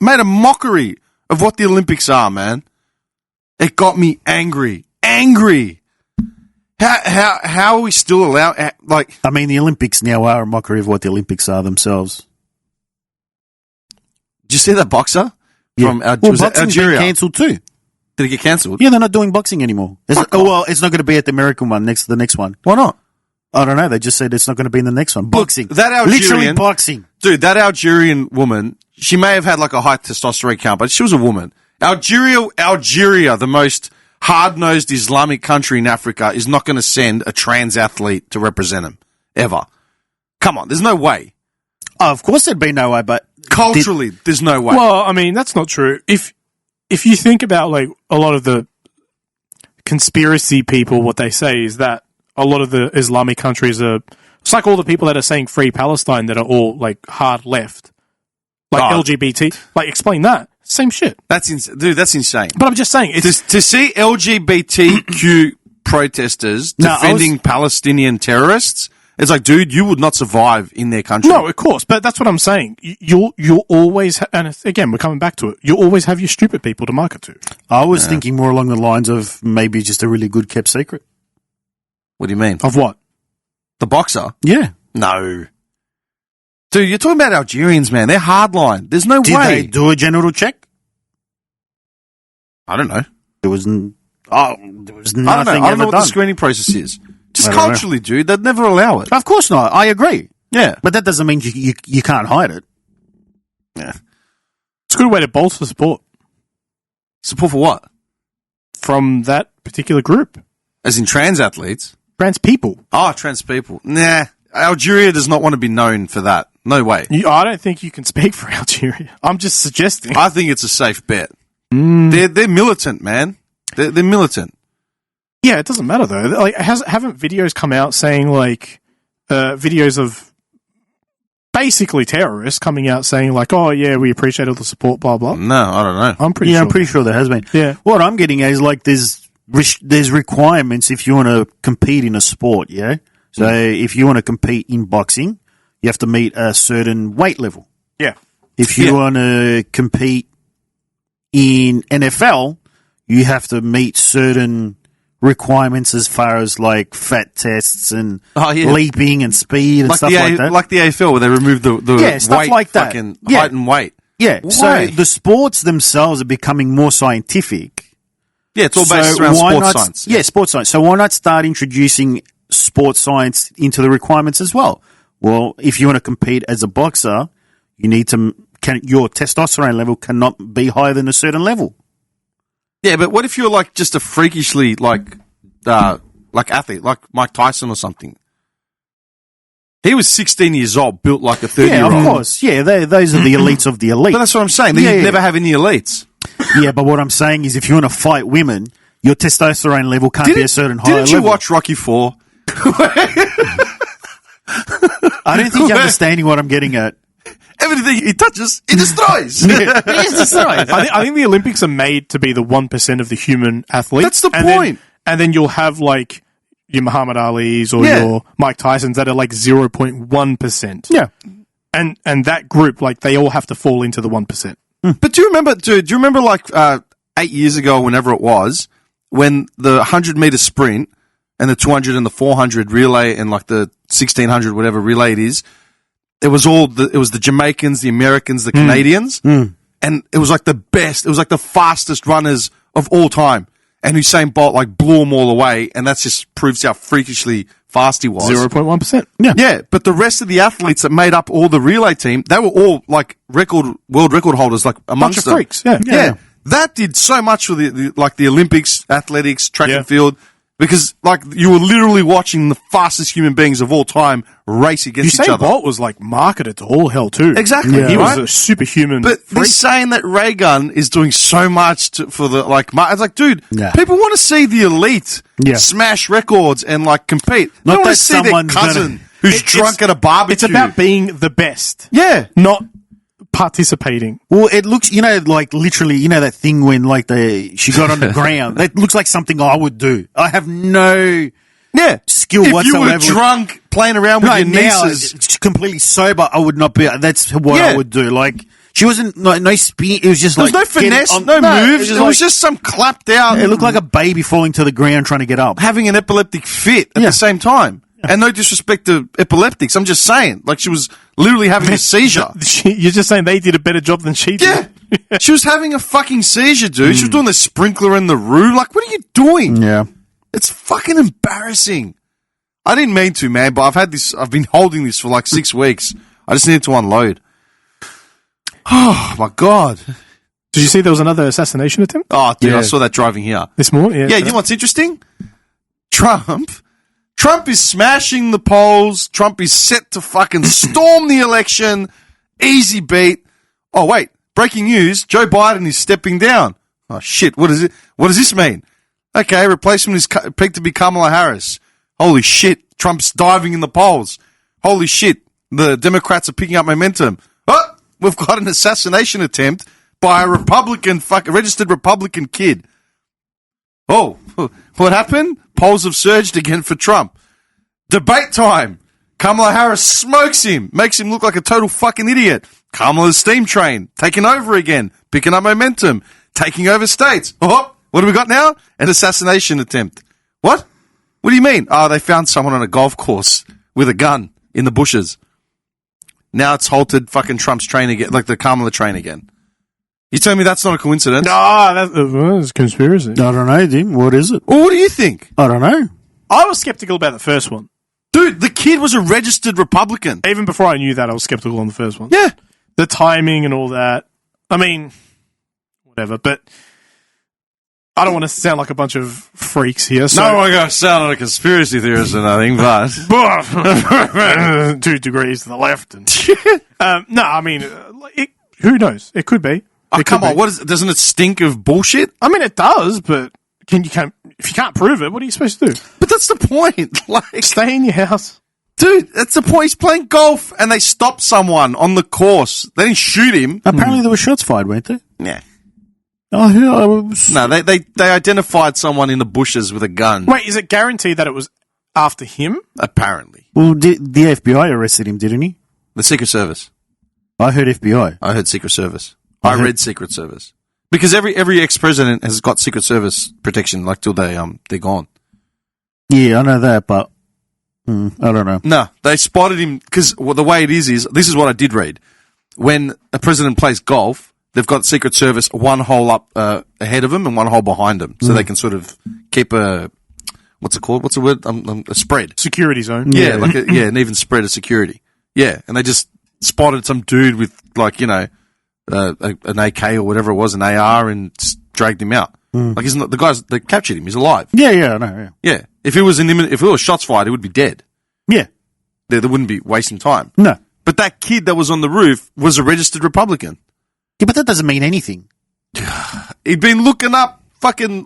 [SPEAKER 3] made a mockery of what the Olympics are, man. It got me angry. Angry. How are we still allowed, like...
[SPEAKER 1] I mean, the Olympics now are a mockery of what the Olympics are themselves.
[SPEAKER 3] Did you see that boxer?
[SPEAKER 1] Yeah.
[SPEAKER 3] From
[SPEAKER 1] Boxing's been
[SPEAKER 3] Algeria?
[SPEAKER 1] cancelled too.
[SPEAKER 3] Did it get cancelled?
[SPEAKER 1] Yeah, they're not doing boxing anymore. It's
[SPEAKER 3] Fuck off.
[SPEAKER 1] well, it's not going to be at the American one next to the next one.
[SPEAKER 3] Why not?
[SPEAKER 1] I don't know. They just said it's not going to be in the next one. Boxing.
[SPEAKER 3] that Algerian-
[SPEAKER 1] Literally boxing.
[SPEAKER 3] Dude, that Algerian woman, she may have had like a high testosterone count, but she was a woman. Algeria, the most hard-nosed Islamic country in Africa, is not going to send a trans athlete to represent them. Ever. Come on, there's no way.
[SPEAKER 1] Oh, of course there'd be no way, but
[SPEAKER 3] Culturally, there's no way.
[SPEAKER 2] Well, I mean, that's not true. If you think about like a lot of the conspiracy people, what they say is that a lot of the Islamic countries are. It's like all the people that are saying free Palestine that are all like hard left, like
[SPEAKER 3] Oh.
[SPEAKER 2] LGBT. Like, explain that. Same shit.
[SPEAKER 3] That's insane.
[SPEAKER 2] But I'm just saying, it's
[SPEAKER 3] To see LGBTQ protesters
[SPEAKER 1] No,
[SPEAKER 3] defending Palestinian terrorists, it's like, dude, you would not survive in their country.
[SPEAKER 2] no, of course. But that's what I'm saying. You'll always, and again, we're coming back to it. You always have your stupid people to market to.
[SPEAKER 1] I was thinking more along the lines of maybe just a really good kept secret.
[SPEAKER 3] What do you mean?
[SPEAKER 2] Of what?
[SPEAKER 3] The boxer?
[SPEAKER 1] Yeah.
[SPEAKER 3] No. Dude, you're talking about Algerians, man. They're hardline. There's no
[SPEAKER 1] Did
[SPEAKER 3] way.
[SPEAKER 1] they do a genital check?
[SPEAKER 3] I don't know.
[SPEAKER 1] There was there was nothing
[SPEAKER 3] I don't know
[SPEAKER 1] ever
[SPEAKER 3] what
[SPEAKER 1] done.
[SPEAKER 3] the screening process is. Just
[SPEAKER 1] I don't know.
[SPEAKER 3] culturally, dude, they'd never allow it.
[SPEAKER 1] Of course not. I agree.
[SPEAKER 3] Yeah.
[SPEAKER 1] But that doesn't mean you can't hide it.
[SPEAKER 3] Yeah.
[SPEAKER 2] It's a good way to bolster support
[SPEAKER 3] Support for what?
[SPEAKER 2] from that particular group.
[SPEAKER 3] As in trans athletes?
[SPEAKER 2] Trans people.
[SPEAKER 3] Oh, trans people. Nah. Algeria does not want to be known for that. No way.
[SPEAKER 2] I don't think you can speak for Algeria. I'm just suggesting.
[SPEAKER 3] I think it's a safe bet. They're militant, man. They're militant.
[SPEAKER 2] Yeah, it doesn't matter though. Like, haven't videos come out saying like videos of basically terrorists coming out saying like, "Oh yeah, we appreciate all the support." Blah blah.
[SPEAKER 3] No, I don't know.
[SPEAKER 2] I'm pretty
[SPEAKER 1] Yeah,
[SPEAKER 2] sure.
[SPEAKER 1] I'm pretty sure there has been.
[SPEAKER 2] Yeah.
[SPEAKER 1] What I'm getting at is like there's requirements if you want to compete in a sport, yeah? So if you want to compete in boxing, you have to meet a certain weight level.
[SPEAKER 2] Yeah.
[SPEAKER 1] If you want to compete in NFL, you have to meet certain requirements as far as like fat tests and leaping and speed and stuff like that.
[SPEAKER 3] Like the AFL where they remove the
[SPEAKER 1] stuff
[SPEAKER 3] weight,
[SPEAKER 1] like that.
[SPEAKER 3] fucking
[SPEAKER 1] Yeah.
[SPEAKER 3] height and weight.
[SPEAKER 1] Yeah,
[SPEAKER 3] Why?
[SPEAKER 1] so the sports themselves are becoming more scientific.
[SPEAKER 3] Yeah, it's all based around
[SPEAKER 1] why
[SPEAKER 3] sports
[SPEAKER 1] not-
[SPEAKER 3] science.
[SPEAKER 1] Yeah, sports science. So why not start introducing sports science into the requirements as well? Well, if you want to compete as a boxer, you need to your testosterone level cannot be higher than a certain level.
[SPEAKER 3] Yeah, but what if you're like just a freakishly like athlete, like Mike Tyson or something? He was 16 years old, built like a 30-year-old.
[SPEAKER 1] Yeah, of course. Yeah, those are the elites of the elite.
[SPEAKER 3] But that's what I'm saying. You'd never have any elites.
[SPEAKER 1] Yeah, but what I'm saying is if you want to fight women, your testosterone level can't be a certain higher level.
[SPEAKER 3] Didn't you watch Rocky IV?
[SPEAKER 1] I don't think you're understanding what I'm getting at.
[SPEAKER 3] Everything he touches, he destroys.
[SPEAKER 2] I think the Olympics are made to be the 1% of the human athlete.
[SPEAKER 3] That's the
[SPEAKER 2] and
[SPEAKER 3] point.
[SPEAKER 2] And then you'll have like your Muhammad Ali's or your Mike Tyson's that are like 0.1%.
[SPEAKER 1] Yeah.
[SPEAKER 2] And that group, like they all have to fall into the 1%.
[SPEAKER 3] But do you remember like 8 years ago, whenever it was, when the 100-meter sprint and the 200 and the 400 relay and like the 1600 whatever relay it is, it was the Jamaicans, the Americans, the Canadians, and it was like the best. It was like the fastest runners of all time. And Usain Bolt like blew them all away, and that just proves how freakishly fast he was.
[SPEAKER 2] 0.1%.
[SPEAKER 3] Yeah, but the rest of the athletes that made up all the relay team, they were all like world record holders, like amongst them.
[SPEAKER 2] Freaks, yeah.
[SPEAKER 3] That did so much for the Olympics, athletics, track and field. Because, like, you were literally watching the fastest human beings of all time race against each
[SPEAKER 2] Usain
[SPEAKER 3] other.
[SPEAKER 2] Bolt was, like, marketed to all hell, too.
[SPEAKER 3] Exactly.
[SPEAKER 2] He
[SPEAKER 3] right?
[SPEAKER 2] was a superhuman
[SPEAKER 3] But they're
[SPEAKER 2] freak.
[SPEAKER 3] saying that Raygun is doing so much for the, like, it's like, dude,
[SPEAKER 1] Yeah.
[SPEAKER 3] people want to see the elite
[SPEAKER 1] Yeah.
[SPEAKER 3] smash records and, like, compete. They
[SPEAKER 1] Not
[SPEAKER 3] want to
[SPEAKER 1] that
[SPEAKER 3] see their
[SPEAKER 1] someone's
[SPEAKER 3] cousin
[SPEAKER 1] gonna-
[SPEAKER 3] who's drunk at a barbecue.
[SPEAKER 2] It's about being the best,
[SPEAKER 3] yeah.
[SPEAKER 2] not participating.
[SPEAKER 1] Well, it looks, like literally, that thing when like she got on the ground. That looks like something I would do. I have no
[SPEAKER 3] Yeah.
[SPEAKER 1] skill
[SPEAKER 3] if
[SPEAKER 1] whatsoever.
[SPEAKER 3] you were drunk playing around with
[SPEAKER 1] Right
[SPEAKER 3] your
[SPEAKER 1] now,
[SPEAKER 3] nieces.
[SPEAKER 1] it's completely sober. I would not be. That's what
[SPEAKER 3] Yeah.
[SPEAKER 1] I would do. Like she wasn't no spin. It was just
[SPEAKER 3] There was
[SPEAKER 1] like
[SPEAKER 3] no finesse,
[SPEAKER 1] get on-
[SPEAKER 3] no moves.
[SPEAKER 1] It
[SPEAKER 3] It was
[SPEAKER 1] like,
[SPEAKER 3] just some clapped out.
[SPEAKER 1] it looked like a baby falling to the ground trying to get up.
[SPEAKER 3] having an epileptic fit at
[SPEAKER 1] Yeah.
[SPEAKER 3] the same time. And no disrespect to epileptics. I'm just saying. Like, she was literally having a seizure.
[SPEAKER 2] You're just saying they did a better job than she did.
[SPEAKER 3] Yeah. She was having a fucking seizure, dude. She was doing the sprinkler in the room. Like, what are you doing?
[SPEAKER 1] Yeah.
[SPEAKER 3] It's fucking embarrassing. I didn't mean to, man, but I've been holding this for like 6 weeks. I just needed to unload. Oh, my God.
[SPEAKER 2] Did you see there was another assassination attempt
[SPEAKER 3] Oh, dude, I
[SPEAKER 1] Yeah.
[SPEAKER 3] saw that driving here.
[SPEAKER 2] this morning?
[SPEAKER 3] Yeah, you know what's interesting? Trump is smashing the polls. Trump is set to fucking storm the election. Easy beat. Oh, wait. Breaking news. Joe Biden is stepping down. Oh, shit. What does this mean? Okay, replacement is picked to be Kamala Harris. Holy shit. Trump's diving in the polls. Holy shit. The Democrats are picking up momentum. Oh, we've got an assassination attempt by a registered Republican kid. Oh, what happened? Polls have surged again for Trump. Debate time. Kamala Harris smokes him, makes him look like a total fucking idiot. Kamala's steam train, taking over again, picking up momentum, taking over states. Oh, what do we got now? An assassination attempt. What? What do you mean? Oh, they found someone on a golf course with a gun in the bushes. Now it's halted fucking Trump's train again, like the Kamala train again. You tell me that's not a coincidence?
[SPEAKER 2] that's a conspiracy.
[SPEAKER 1] I don't know, Dim. What is it?
[SPEAKER 3] Well, what do you think?
[SPEAKER 1] I don't know.
[SPEAKER 2] I was skeptical about the first one.
[SPEAKER 3] Dude, the kid was a registered Republican.
[SPEAKER 2] Even before I knew that, I was skeptical on the first one.
[SPEAKER 3] Yeah.
[SPEAKER 2] The timing and all that. I mean, whatever, but I don't want to sound like a bunch of freaks here. So
[SPEAKER 3] No, I'm going to sound like a conspiracy theorist or nothing, but...
[SPEAKER 2] 2 degrees to the left. And, no, I mean, who knows? It could be.
[SPEAKER 3] Oh,
[SPEAKER 2] It
[SPEAKER 3] come
[SPEAKER 2] could
[SPEAKER 3] on,
[SPEAKER 2] be.
[SPEAKER 3] doesn't it stink of bullshit?
[SPEAKER 2] I mean, it does, but if you can't prove it, what are you supposed to do?
[SPEAKER 3] But that's the point. Like,
[SPEAKER 2] Stay in your house.
[SPEAKER 3] dude, that's the point. He's playing golf and they stopped someone on the course. They didn't shoot him.
[SPEAKER 1] Apparently there were shots fired, weren't there?
[SPEAKER 3] Yeah.
[SPEAKER 1] Oh, yeah, I was-
[SPEAKER 3] No, they identified someone in the bushes with a gun,
[SPEAKER 2] Wait, is it guaranteed that it was after him?
[SPEAKER 3] apparently.
[SPEAKER 1] Well, the FBI arrested him, didn't he?
[SPEAKER 3] The Secret Service.
[SPEAKER 1] I heard FBI.
[SPEAKER 3] I heard Secret Service. I read Secret Service. Because every ex-president has got Secret Service protection, like, till they're gone.
[SPEAKER 1] Yeah, I know that, but I don't know.
[SPEAKER 3] No, they spotted him because the way it is this is what I did read. When a president plays golf, they've got Secret Service one hole up ahead of him and one hole behind him, so they can sort of keep a what's it called? What's the word? A spread.
[SPEAKER 2] Security zone.
[SPEAKER 3] Yeah, like an even spread of security. Yeah, and they just spotted some dude with like an AK or whatever it was, an AR, and dragged him out. Like he's not the guys. They captured him. He's alive.
[SPEAKER 1] Yeah, I know. Yeah.
[SPEAKER 3] Yeah, if it was shots fired, he would be dead.
[SPEAKER 1] Yeah.
[SPEAKER 3] They wouldn't be wasting time.
[SPEAKER 1] No.
[SPEAKER 3] But that kid that was on the roof was a registered Republican.
[SPEAKER 1] Yeah, but that doesn't mean anything.
[SPEAKER 3] He'd been looking up fucking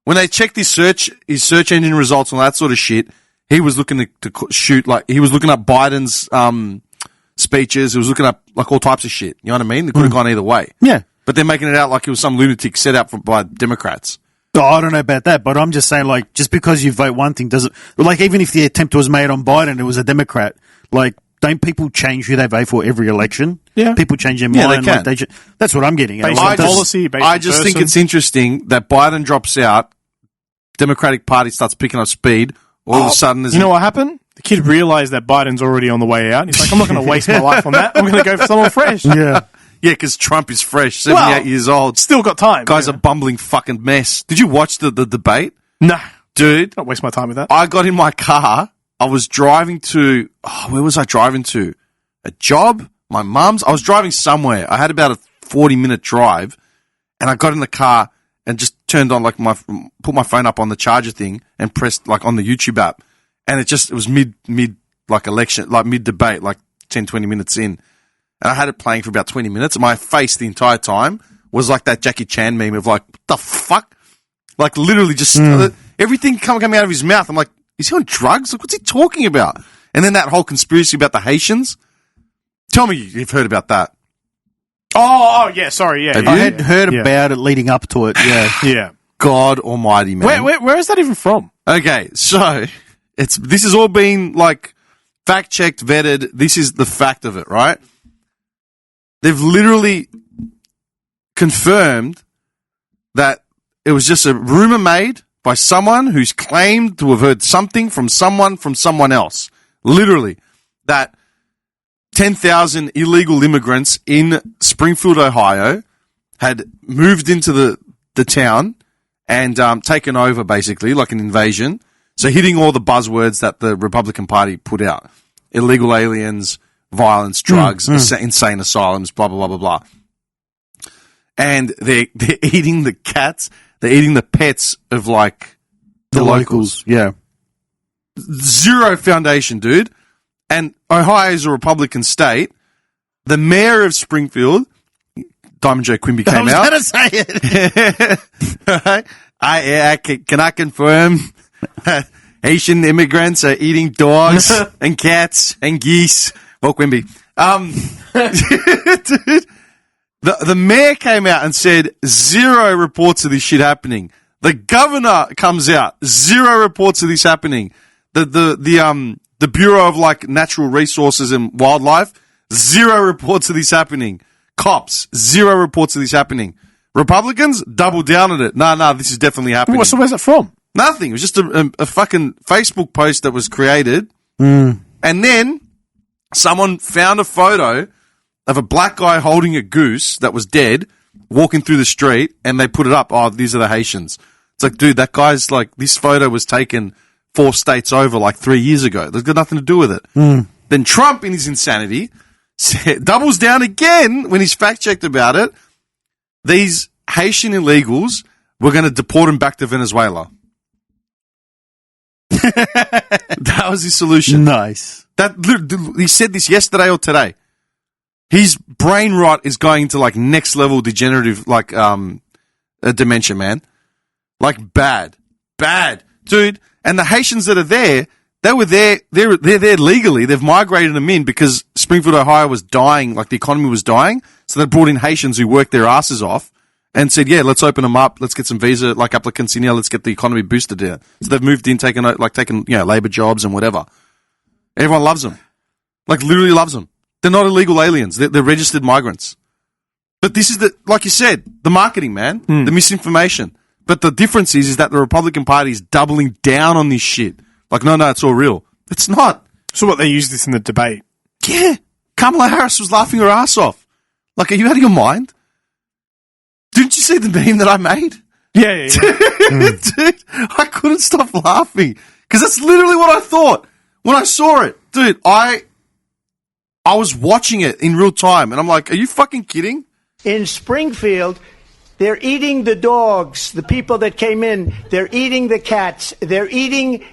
[SPEAKER 3] when they checked his search engine results and all that sort of shit, he was looking to shoot, like, he was looking up Biden's speeches. He was looking up like all types of shit. You know what I mean? They could have gone either way.
[SPEAKER 1] Yeah.
[SPEAKER 3] But they're making it out like it was some lunatic set up by Democrats.
[SPEAKER 1] Oh, I don't know about that, but I'm just saying, like, just because you vote one thing doesn't, like, even if the attempt was made on Biden, it was a Democrat, like, don't people change who they vote for every election?
[SPEAKER 2] Yeah.
[SPEAKER 1] People change their
[SPEAKER 3] Yeah,
[SPEAKER 1] mind.
[SPEAKER 3] they can.
[SPEAKER 1] Like, that's what I'm getting at.
[SPEAKER 2] Based
[SPEAKER 1] Like,
[SPEAKER 2] on policy, based
[SPEAKER 3] I
[SPEAKER 2] on
[SPEAKER 3] just think
[SPEAKER 2] person.
[SPEAKER 3] it's interesting that Biden drops out, Democratic Party starts picking up speed. All of a sudden, there's
[SPEAKER 2] You know what happened? The kid realized that Biden's already on the way out. He's like, I'm not going to waste my life on that. I'm going to go for someone fresh.
[SPEAKER 1] yeah.
[SPEAKER 3] yeah, because Trump is fresh, 78 years old.
[SPEAKER 2] Still got time.
[SPEAKER 3] Guy's a bumbling fucking mess. Did you watch the debate?
[SPEAKER 2] Nah.
[SPEAKER 3] Dude,
[SPEAKER 2] Don't waste my time with that.
[SPEAKER 3] I got in my car. I was driving to, where was I driving to? A job? My mum's? I was driving somewhere. I had about a 40-minute drive, and I got in the car and just turned on put my phone up on the charger thing and pressed like on the YouTube app, and it was mid like election, like mid debate, like 10, 20 minutes in, and I had it playing for about 20 minutes. And my face the entire time was like that Jackie Chan meme of like, what the fuck? Like literally just everything coming out of his mouth. I'm like, is he on drugs? Like, what's he talking about? And then that whole conspiracy about the Haitians. Tell me you've heard about that.
[SPEAKER 2] Oh, yeah, sorry, yeah.
[SPEAKER 1] I had heard about it leading up to it, yeah.
[SPEAKER 2] Yeah.
[SPEAKER 3] God almighty, man.
[SPEAKER 2] Where is that even from?
[SPEAKER 3] Okay, so this has all been like fact-checked, vetted. This is the fact of it, right? They've literally confirmed that it was just a rumor made by someone who's claimed to have heard something from someone else. Literally, that 10,000 illegal immigrants in Springfield, Ohio, had moved into the town and taken over, basically, like an invasion. So hitting all the buzzwords that the Republican Party put out. Illegal aliens, violence, drugs, insane asylums, blah, blah, blah, blah, blah. And they're eating the cats, they're eating the pets of, like, the locals.
[SPEAKER 1] Yeah.
[SPEAKER 3] Zero foundation, dude. And Ohio is a Republican state. The mayor of Springfield, Diamond Joe Quimby, came out.
[SPEAKER 1] I was going to say it.
[SPEAKER 3] Can I confirm Haitian immigrants are eating dogs and cats and geese? Well, Quimby. Dude, the mayor came out and said 0 reports of this shit happening. The governor comes out, 0 reports of this happening. The Bureau of like Natural Resources and Wildlife, 0 reports of this happening. Cops, 0 reports of this happening. Republicans, double down on it. Nah, this is definitely happening.
[SPEAKER 2] So where's it from?
[SPEAKER 3] Nothing. It was just a fucking Facebook post that was created. And then someone found a photo of a black guy holding a goose that was dead, walking through the street, and they put it up. Oh, these are the Haitians. It's like, dude, that guy's like, this photo was taken 4 states over like 3 years ago. That's got nothing to do with it. Then Trump, in his insanity, doubles down again when he's fact-checked about it. These Haitian illegals, we're going to deport them back to Venezuela. That was his solution.
[SPEAKER 1] Nice.
[SPEAKER 3] He said this yesterday or today. His brain rot is going to like next level degenerative, like dementia, man. Like bad, dude. And the Haitians that are there, they're there legally. They've migrated them in because Springfield, Ohio was dying, like the economy was dying. So they brought in Haitians who worked their asses off and said, yeah, let's open them up. Let's get some visa like applicants in here. Let's get the economy boosted there. So they've moved in, taken labor jobs and whatever. Everyone loves them. Like literally loves them. They're not illegal aliens. They're registered migrants. But this is like you said, the marketing, man, the misinformation. But the difference is that the Republican Party is doubling down on this shit. Like, no, it's all real. It's not.
[SPEAKER 2] So what, they used this in the debate?
[SPEAKER 3] Yeah. Kamala Harris was laughing her ass off. Like, are you out of your mind? Didn't you see the meme that I made?
[SPEAKER 2] Yeah.
[SPEAKER 3] Dude, I couldn't stop laughing. Because that's literally what I thought when I saw it. Dude, I was watching it in real time, and I'm like, are you fucking kidding?
[SPEAKER 4] In Springfield, they're eating the dogs, the people that came in. They're eating the cats. They're eating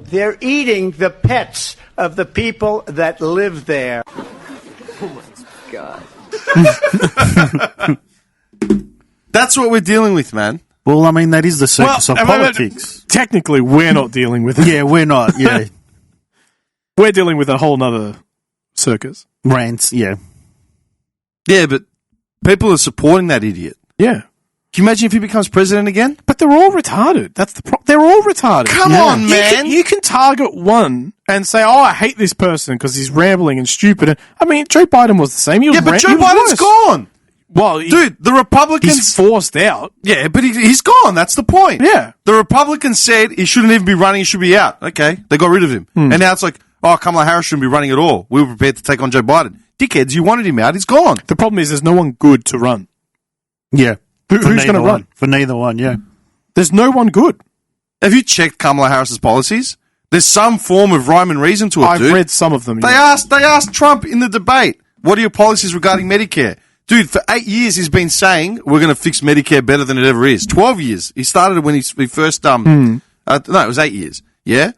[SPEAKER 4] the pets of the people that live there.
[SPEAKER 5] Oh my God.
[SPEAKER 3] That's what we're dealing with, man.
[SPEAKER 1] Well, I mean, that is the circus of politics.
[SPEAKER 2] Technically, we're not dealing with it.
[SPEAKER 1] Yeah, we're not, yeah.
[SPEAKER 2] We're dealing with a whole nother circus.
[SPEAKER 1] Rants, yeah.
[SPEAKER 3] Yeah, but people are supporting that idiot.
[SPEAKER 2] Yeah.
[SPEAKER 3] Can you imagine if he becomes president again?
[SPEAKER 2] But they're all retarded. That's the problem. They're all retarded.
[SPEAKER 3] Come on, man.
[SPEAKER 2] You can target one and say, oh, I hate this person because he's rambling and stupid. I mean, Joe Biden was the same.
[SPEAKER 3] But Joe Biden's gone.
[SPEAKER 2] Well,
[SPEAKER 3] dude, the Republicans...
[SPEAKER 2] He's forced out.
[SPEAKER 3] Yeah, but he's gone. That's the point.
[SPEAKER 2] Yeah.
[SPEAKER 3] The Republicans said he shouldn't even be running. He should be out. Okay. They got rid of him. And now it's like, oh, Kamala Harris shouldn't be running at all. We were prepared to take on Joe Biden. Dickheads, you wanted him out. He's gone.
[SPEAKER 2] The problem is there's no one good to run.
[SPEAKER 1] Yeah.
[SPEAKER 2] Who's going to run?
[SPEAKER 1] For neither one, yeah.
[SPEAKER 2] There's no one good.
[SPEAKER 3] Have you checked Kamala Harris's policies? There's some form of rhyme and reason to it,
[SPEAKER 2] I've read some of them.
[SPEAKER 3] They asked Trump in the debate, what are your policies regarding Medicare? Dude, for 8 years he's been saying we're going to fix Medicare better than it ever is. 12 years. He started when he first, no, it was 8 years. Yeah?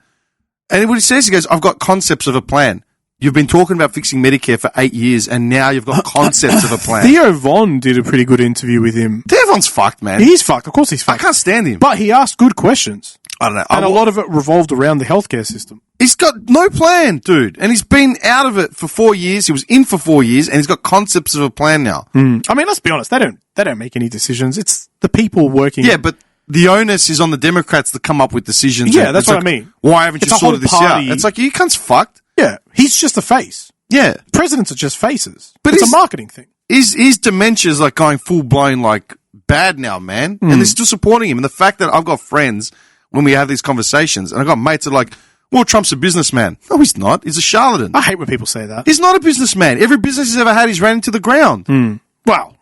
[SPEAKER 3] And what he says, he goes, I've got concepts of a plan. You've been talking about fixing Medicare for 8 years and now you've got concepts of a plan.
[SPEAKER 2] Theo Von did a pretty good interview with him.
[SPEAKER 3] Theo Von's fucked, man.
[SPEAKER 2] He's fucked. Of course he's
[SPEAKER 3] I
[SPEAKER 2] fucked.
[SPEAKER 3] can't stand him.
[SPEAKER 2] But he asked good questions.
[SPEAKER 3] I don't know.
[SPEAKER 2] And a lot of it revolved around the healthcare system.
[SPEAKER 3] He's got no plan, dude. And he's been out of it for 4 years. He was in for 4 years and he's got concepts of a plan now.
[SPEAKER 2] I mean, let's be honest. They don't make any decisions. It's the people working.
[SPEAKER 3] Yeah, but the onus is on the Democrats to come up with decisions.
[SPEAKER 2] Yeah,
[SPEAKER 3] And
[SPEAKER 2] that's
[SPEAKER 3] it's
[SPEAKER 2] what
[SPEAKER 3] like,
[SPEAKER 2] I mean.
[SPEAKER 3] Why haven't
[SPEAKER 2] It's
[SPEAKER 3] you
[SPEAKER 2] a whole
[SPEAKER 3] sorted this out?
[SPEAKER 2] party.
[SPEAKER 3] It's like, you cunt's fucked.
[SPEAKER 2] Yeah. He's just a face.
[SPEAKER 3] Yeah.
[SPEAKER 2] Presidents are just faces.
[SPEAKER 3] But
[SPEAKER 2] It's a
[SPEAKER 3] he's-
[SPEAKER 2] marketing thing.
[SPEAKER 3] His dementia's like going full blown like bad now, man. And they're still supporting him. And the fact that I've got friends when we have these conversations and I've got mates that are like, well, Trump's a businessman. No, he's not. He's a charlatan.
[SPEAKER 2] I hate when people say that.
[SPEAKER 3] He's not a businessman. Every business he's ever had, he's ran into the ground.
[SPEAKER 2] Well,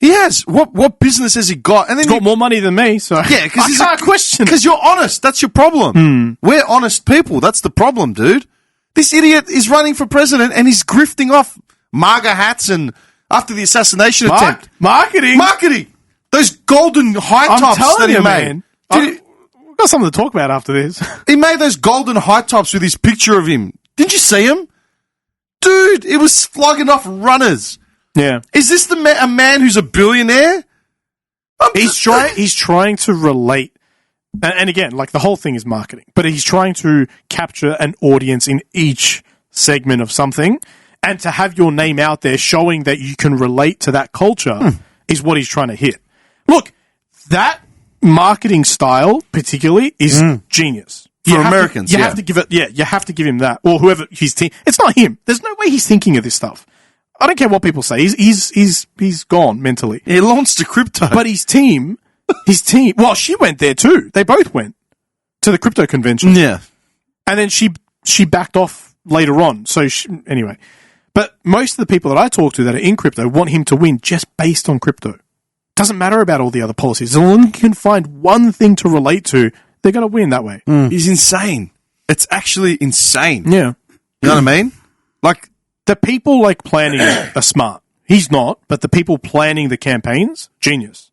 [SPEAKER 3] He has. What business has he got? And then
[SPEAKER 2] he's got more money than me, so
[SPEAKER 3] yeah, because
[SPEAKER 2] I can't question.
[SPEAKER 3] Because you're honest. That's your problem. We're honest people. That's the problem, dude. This idiot is running for president and he's grifting off MAGA hats and after the assassination attempt.
[SPEAKER 2] Marketing.
[SPEAKER 3] Marketing. Those golden high
[SPEAKER 2] I'm
[SPEAKER 3] tops
[SPEAKER 2] telling
[SPEAKER 3] that he
[SPEAKER 2] you,
[SPEAKER 3] made.
[SPEAKER 2] man.
[SPEAKER 3] Dude,
[SPEAKER 2] We've got something to talk about after this.
[SPEAKER 3] he made those golden high tops with his picture of him. Didn't you see him? Dude, it was flogging off runners.
[SPEAKER 2] Yeah.
[SPEAKER 3] Is this a man who's a billionaire?
[SPEAKER 2] He's trying to relate. And again, like the whole thing is marketing, but he's trying to capture an audience in each segment of something and to have your name out there showing that you can relate to that culture is what he's trying to hit. Look, that marketing style particularly is genius.
[SPEAKER 3] For Americans,
[SPEAKER 2] you have to give it, you have to give him that or whoever his team. It's not him. There's no way he's thinking of this stuff. I don't care what people say. He's gone mentally.
[SPEAKER 3] He launched a crypto.
[SPEAKER 2] But his team, well, she went there too. They both went to the crypto convention.
[SPEAKER 3] Yeah.
[SPEAKER 2] And then she backed off later on. So anyway, but most of the people that I talk to that are in crypto want him to win just based on crypto. Doesn't matter about all the other policies. As long as you can find one thing to relate to, they're going to win that way.
[SPEAKER 3] He's insane. It's actually insane.
[SPEAKER 2] Yeah.
[SPEAKER 3] You know what I mean? Like,
[SPEAKER 2] The people like planning it are smart. He's not, but the people planning the campaigns, genius.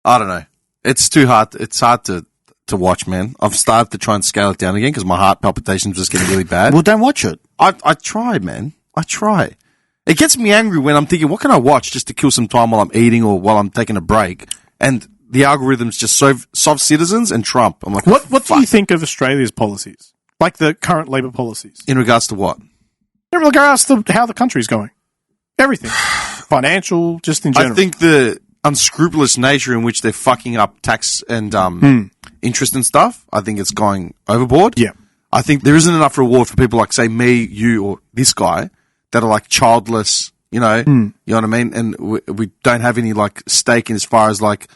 [SPEAKER 3] I don't know. It's too hard. It's hard to watch, man. I've started to try and scale it down again because my heart palpitations just getting really bad.
[SPEAKER 1] Well, don't watch it.
[SPEAKER 3] I try, man. I try. It gets me angry when I'm thinking, what can I watch just to kill some time while I'm eating or while I'm taking a break? And the algorithms just soft citizens and Trump. I'm like,
[SPEAKER 2] What do you think of Australia's policies? Like the current Labor policies?
[SPEAKER 3] in regards to what?
[SPEAKER 2] In regards to how the country's going. Everything. Financial, just in general.
[SPEAKER 3] I think the unscrupulous nature in which they're fucking up tax and interest and stuff, I think it's going overboard.
[SPEAKER 2] Yeah.
[SPEAKER 3] I think there isn't enough reward for people like, say, me, you, or this guy that are like childless, you know what I mean? And we don't have any like stake in as far as like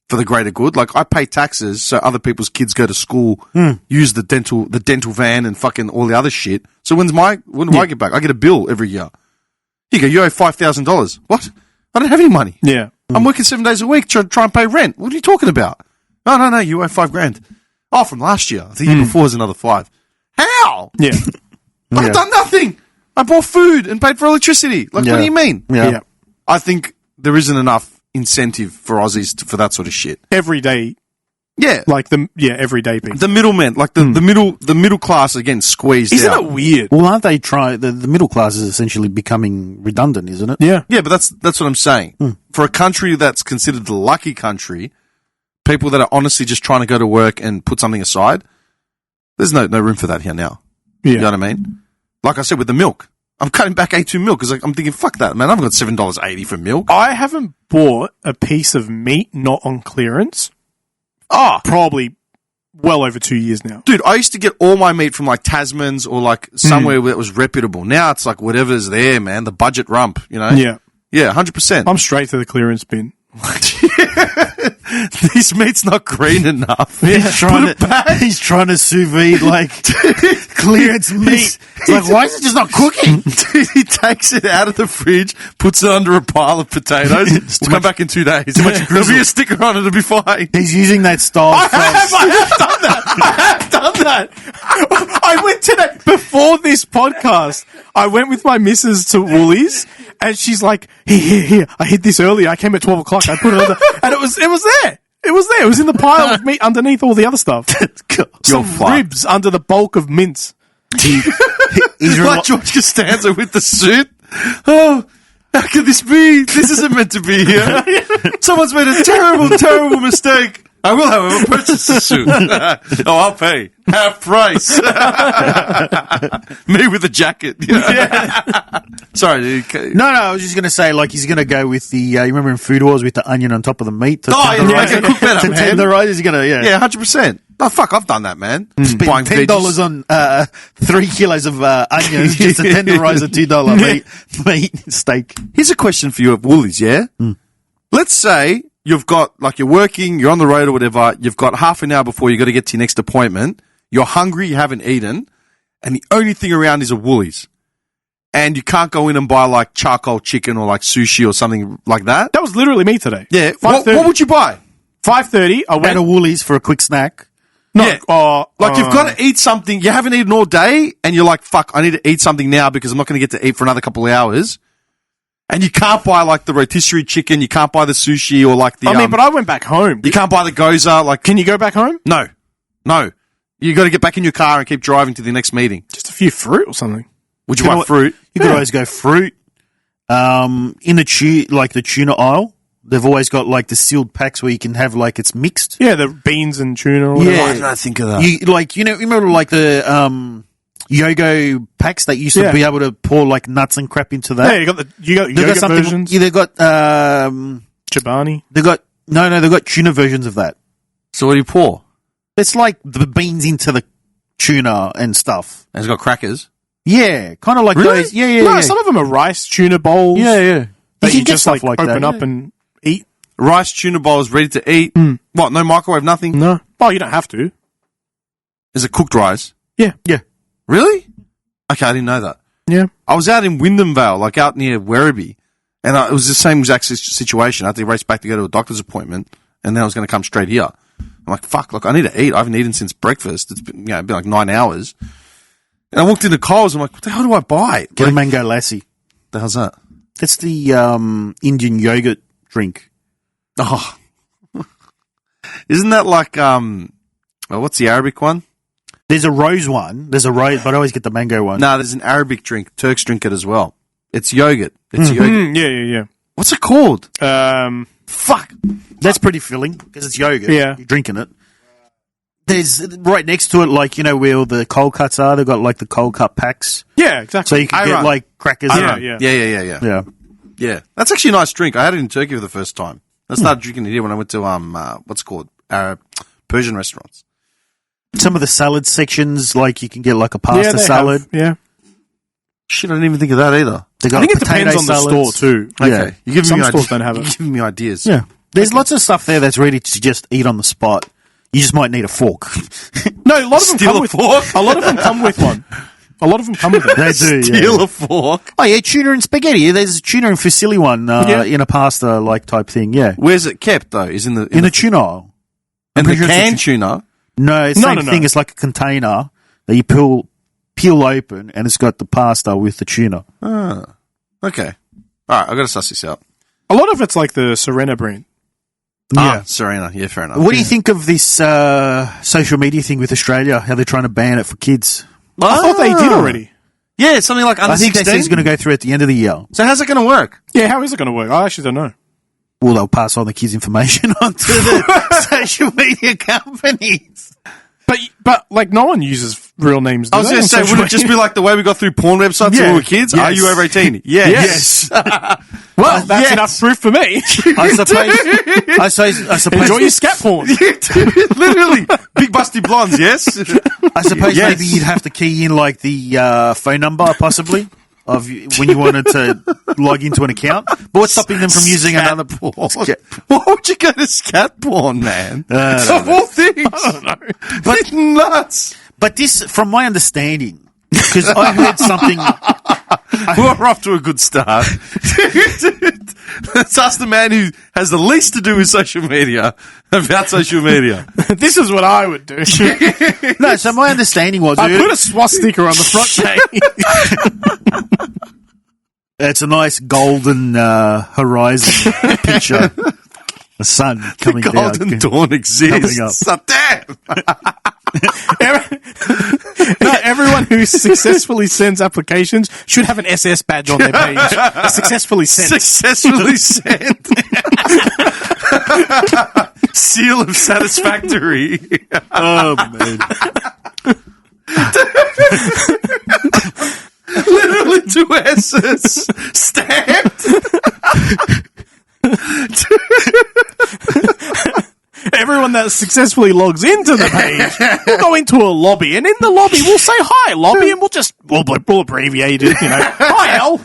[SPEAKER 3] for the greater good. Like I pay taxes so other people's kids go to school, use the dental van and fucking all the other shit. So when do I get back? I get a bill every year. You go, you owe $5,000. What? I don't have any money.
[SPEAKER 2] Yeah.
[SPEAKER 3] I'm working 7 days a week to try and pay rent. What are you talking about? No, you owe $5,000. Oh, from last year. The year before was another 5. How?
[SPEAKER 2] Yeah.
[SPEAKER 3] I've done nothing. I bought food and paid for electricity. Like, what do you mean?
[SPEAKER 2] Yeah.
[SPEAKER 3] I think there isn't enough incentive for Aussies for that sort of shit.
[SPEAKER 2] Everyday,
[SPEAKER 3] Yeah.
[SPEAKER 2] like everyday people.
[SPEAKER 3] The middlemen, like the middle class are getting squeezed
[SPEAKER 2] Isn't
[SPEAKER 3] out.
[SPEAKER 2] it weird?
[SPEAKER 1] Well, aren't they the middle class is essentially becoming redundant, isn't it?
[SPEAKER 2] Yeah.
[SPEAKER 3] Yeah, but that's what I'm saying. For a country that's considered the lucky country, people that are honestly just trying to go to work and put something aside, there's no room for that here now.
[SPEAKER 2] Yeah.
[SPEAKER 3] You know what I mean? Like I said with the milk, I'm cutting back A2 milk because I'm thinking, fuck that, man. I've got $7.80 for milk.
[SPEAKER 2] I haven't bought a piece of meat not on clearance. Probably well over 2 years now.
[SPEAKER 3] Dude, I used to get all my meat from like Tasman's or like somewhere that was reputable. Now it's like whatever's there, man. The budget rump, you know?
[SPEAKER 2] Yeah.
[SPEAKER 3] Yeah, 100%.
[SPEAKER 2] I'm straight to the clearance bin.
[SPEAKER 3] This meat's not green enough.
[SPEAKER 1] He's trying to sous vide like clearance meat. It's like, why is it just not cooking?
[SPEAKER 3] Dude, he takes it out of the fridge, puts it under a pile of potatoes. We'll come back in 2 days. There'll be a sticker on it. It'll be fine.
[SPEAKER 1] He's using that style.
[SPEAKER 2] I have done that. I went before this podcast, I went with my missus to Woolies And she's like, here, I hid this earlier. I came at 12 o'clock. I put it under, and it was there. It was there. It was in the pile of meat underneath all the other stuff. Some ribs under the bulk of mince.
[SPEAKER 3] He's like George Costanza with the suit. Oh, how could this be? This isn't meant to be here. Someone's made a terrible, terrible mistake. I will, however, purchase the suit. Oh, I'll pay. Half price. Me with the jacket. Yeah. Sorry, dude.
[SPEAKER 1] No, I was just going to say, like, he's going to go with the, you remember in Food Wars with the onion on top of the meat? To
[SPEAKER 3] make it cook better, man.
[SPEAKER 1] Tenderize, he's going to,
[SPEAKER 3] Yeah, 100%. Oh, fuck, I've done that, man.
[SPEAKER 1] Spend $10 on 3 kilos of onions just to tenderize a $2 meat steak.
[SPEAKER 3] Here's a question for you at Woolies, yeah? Let's say you've got, like, you're working, you're on the road or whatever, you've got half an hour before you got to get to your next appointment, you're hungry, you haven't eaten, and the only thing around is a Woolies. And you can't go in and buy, like, charcoal chicken or, like, sushi or something like that.
[SPEAKER 2] That was literally me today.
[SPEAKER 3] Yeah. What would you buy?
[SPEAKER 2] 5:30, I went
[SPEAKER 1] to Woolies for a quick snack.
[SPEAKER 3] No, yeah. Like, you've got to eat something, you haven't eaten all day, and you're like, fuck, I need to eat something now because I'm not going to get to eat for another couple of hours. And you can't buy, like, the rotisserie chicken, you can't buy the sushi or, like, the...
[SPEAKER 2] but I went back home.
[SPEAKER 3] You can't buy the goza, like...
[SPEAKER 2] Can you go back home?
[SPEAKER 3] No. You got to get back in your car and keep driving to the next meeting.
[SPEAKER 2] Just a few fruit or something.
[SPEAKER 3] Would you buy fruit?
[SPEAKER 1] You could always go fruit. In the tuna aisle, they've always got, like, the sealed packs where you can have, like, it's mixed.
[SPEAKER 2] Yeah, the beans and tuna or whatever.
[SPEAKER 3] Why did I think of that?
[SPEAKER 1] Remember, like, the... Yogo packs that used to be able to pour like nuts and crap into that.
[SPEAKER 2] Yeah, you got yogurt versions.
[SPEAKER 1] Yeah, they've got
[SPEAKER 2] Chobani.
[SPEAKER 1] They've got tuna versions of that.
[SPEAKER 3] So what do you pour?
[SPEAKER 1] It's like the beans into the tuna and stuff.
[SPEAKER 3] And it's got crackers.
[SPEAKER 1] Yeah, kind of like
[SPEAKER 3] Really?
[SPEAKER 1] those. Yeah.
[SPEAKER 2] No, some of them are rice tuna bowls.
[SPEAKER 1] Yeah.
[SPEAKER 2] That you
[SPEAKER 1] get
[SPEAKER 2] just like open up and eat.
[SPEAKER 3] Rice tuna bowls ready to eat. What? No microwave, nothing.
[SPEAKER 2] No. Oh, you don't have to.
[SPEAKER 3] Is it cooked rice?
[SPEAKER 2] Yeah.
[SPEAKER 3] Really? Okay, I didn't know that.
[SPEAKER 2] Yeah.
[SPEAKER 3] I was out in Wyndham Vale, like out near Werribee, and it was the same exact situation. I had to race back to go to a doctor's appointment, and then I was going to come straight here. I'm like, fuck, look, I need to eat. I haven't eaten since breakfast. It's been like 9 hours. And I walked into Coles, I'm like, what the hell do I buy?
[SPEAKER 1] Get a mango lassi.
[SPEAKER 3] The hell's that?
[SPEAKER 1] That's the Indian yogurt drink.
[SPEAKER 3] Oh. Isn't that like, what's the Arabic one?
[SPEAKER 1] There's a rose one. But I always get the mango one.
[SPEAKER 3] No, there's an Arabic drink. Turks drink it as well. It's yogurt. It's yogurt.
[SPEAKER 2] Yeah.
[SPEAKER 3] What's it called?
[SPEAKER 1] Fuck. That's pretty filling because it's yogurt.
[SPEAKER 2] Yeah.
[SPEAKER 1] You're drinking it. There's right next to it, like, where all the cold cuts are. They've got like the cold cut packs.
[SPEAKER 2] Yeah, exactly.
[SPEAKER 1] So you can get like crackers.
[SPEAKER 3] Yeah. That's actually a nice drink. I had it in Turkey for the first time. I started drinking it here when I went to what's it called? Persian restaurants.
[SPEAKER 1] Some of the salad sections, like you can get like a pasta salad.
[SPEAKER 3] Shit, I didn't even think of that either.
[SPEAKER 1] They got
[SPEAKER 2] I think it depends on the store too.
[SPEAKER 3] Okay.
[SPEAKER 1] Yeah.
[SPEAKER 2] Some stores don't have it.
[SPEAKER 3] You're giving me ideas.
[SPEAKER 1] Yeah. There's lots of stuff there that's ready to just eat on the spot. You just might need a fork.
[SPEAKER 2] No, a lot of them come with
[SPEAKER 3] fork.
[SPEAKER 2] A lot of them come with one. A lot of them come with it.
[SPEAKER 1] They do.
[SPEAKER 3] Steal a fork.
[SPEAKER 1] Oh yeah, tuna and spaghetti. There's a tuna and fusilli one in a pasta like type thing. Yeah.
[SPEAKER 3] Where's it kept though? Is in the
[SPEAKER 1] tuna aisle.
[SPEAKER 3] And the canned tuna.
[SPEAKER 1] No, it's the same thing. It's like a container that you peel open, and it's got the pasta with the tuna.
[SPEAKER 3] Ah, okay. All right, I've got to suss this out.
[SPEAKER 2] A lot of it's like the Serena brand.
[SPEAKER 3] Yeah, Serena. Yeah, fair enough.
[SPEAKER 1] What do you think of this social media thing with Australia? How they're trying to ban it for kids?
[SPEAKER 2] I thought they did already.
[SPEAKER 3] Yeah, something like under 16.
[SPEAKER 1] I think they said it's going to go through at the end of the year.
[SPEAKER 3] So how's it going to work?
[SPEAKER 2] Yeah, how is it going to work? I actually don't know.
[SPEAKER 1] Well, they'll pass on the kids' information onto the social media companies.
[SPEAKER 2] But like no one uses real names.
[SPEAKER 3] I was going to say, would it just be like the way we got through porn websites when we were kids? Yes. Are you over 18?
[SPEAKER 2] Yes. Well, that's enough proof for me.
[SPEAKER 1] I suppose.
[SPEAKER 2] Enjoy your scat porn.
[SPEAKER 3] Literally. Big busty blondes, yes?
[SPEAKER 1] I suppose maybe you'd have to key in like the phone number, possibly, of when you wanted to log into an account. But what's stopping them from using another porn?
[SPEAKER 3] Why would you go to scat porn, man?
[SPEAKER 1] Of
[SPEAKER 3] all things.
[SPEAKER 2] I don't know.
[SPEAKER 1] But
[SPEAKER 3] it's nuts.
[SPEAKER 1] But this, from my understanding, because I heard something.
[SPEAKER 3] We're off to a good start. Let's ask the man who has the least to do with social media about social media.
[SPEAKER 2] This is what I would do.
[SPEAKER 1] No, so my understanding was...
[SPEAKER 2] I put a swastika on the front page.
[SPEAKER 1] It's a nice golden horizon picture. The sun coming
[SPEAKER 3] The
[SPEAKER 1] down.
[SPEAKER 3] Golden Dawn exists.
[SPEAKER 1] Coming up.
[SPEAKER 3] Damn.
[SPEAKER 2] No, everyone who successfully sends applications should have an SS badge on their page. Successfully sent.
[SPEAKER 3] Successfully sent. Seal of satisfactory.
[SPEAKER 1] Oh, man.
[SPEAKER 3] Literally 2 S's. Stamped.
[SPEAKER 2] Everyone that successfully logs into the page will go into a lobby, and in the lobby we'll say hi, lobby, and we'll abbreviate it, Hi, Al.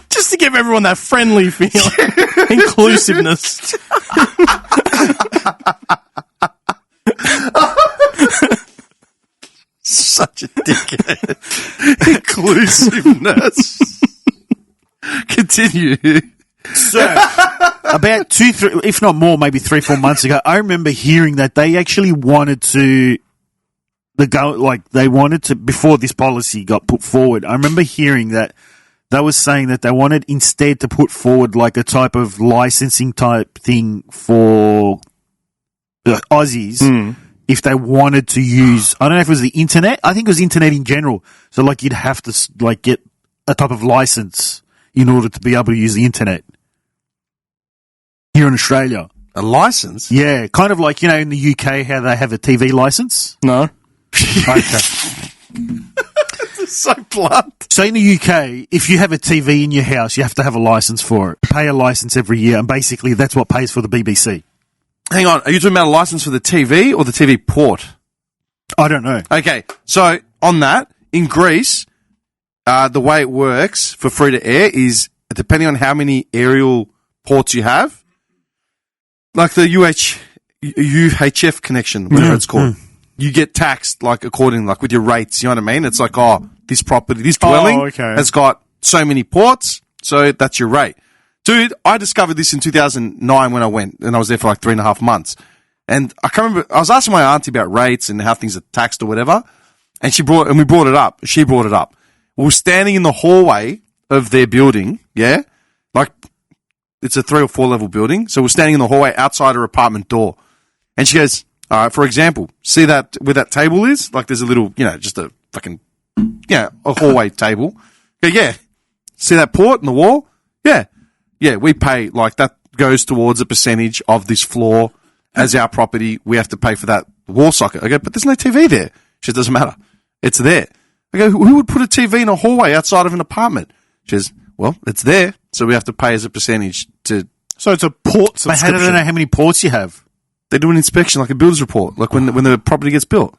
[SPEAKER 2] Just to give everyone that friendly feeling, inclusiveness.
[SPEAKER 3] Such a dickhead. Inclusiveness. Continue.
[SPEAKER 1] So, about 2-3, if not more, maybe 3-4 months ago, I remember hearing that they actually wanted to, before this policy got put forward, I remember hearing that they were saying that they wanted instead to put forward like a type of licensing type thing for the Aussies if they wanted to use, I don't know if it was the internet, I think it was internet in general. So like you'd have to like get a type of license in order to be able to use the internet here in Australia.
[SPEAKER 3] A license?
[SPEAKER 1] Yeah, kind of like, in the UK how they have a TV license.
[SPEAKER 2] No.
[SPEAKER 1] Okay.
[SPEAKER 3] So blunt.
[SPEAKER 1] So in the UK, if you have a TV in your house, you have to have a license for it. Pay a license every year, and basically that's what pays for the BBC.
[SPEAKER 3] Hang on, are you talking about a license for the TV or the TV port?
[SPEAKER 1] I don't know.
[SPEAKER 3] Okay, so on that, in Greece, the way it works for free to air is depending on how many aerial ports you have, like the UHF connection, whatever it's called. You get taxed like according, like with your rates. You know what I mean? It's like, this property, this dwelling has got so many ports, so that's your rate. Dude, I discovered this in 2009 when I went, and I was there for like 3.5 months. And I can't remember, I was asking my auntie about rates and how things are taxed or whatever, and we brought it up. She brought it up. We were standing in the hallway of their building, yeah? Like, it's a 3 or 4 level building, so we're standing in the hallway outside her apartment door. And she goes, all right, for example, see that where that table is? Like there's a little, just a fucking, a hallway table. Yeah. See that port in the wall? Yeah. Yeah, we pay, like that goes towards a percentage of this floor as our property. We have to pay for that wall socket. I go, but there's no TV there. She says, doesn't matter. It's there. I go, who would put a TV in a hallway outside of an apartment? She says, well, it's there, so we have to pay as a percentage to...
[SPEAKER 2] So it's a port
[SPEAKER 1] But
[SPEAKER 2] subscription.
[SPEAKER 1] how do they know how many ports you have?
[SPEAKER 3] They do an inspection, like a builder's report, like when the property gets built.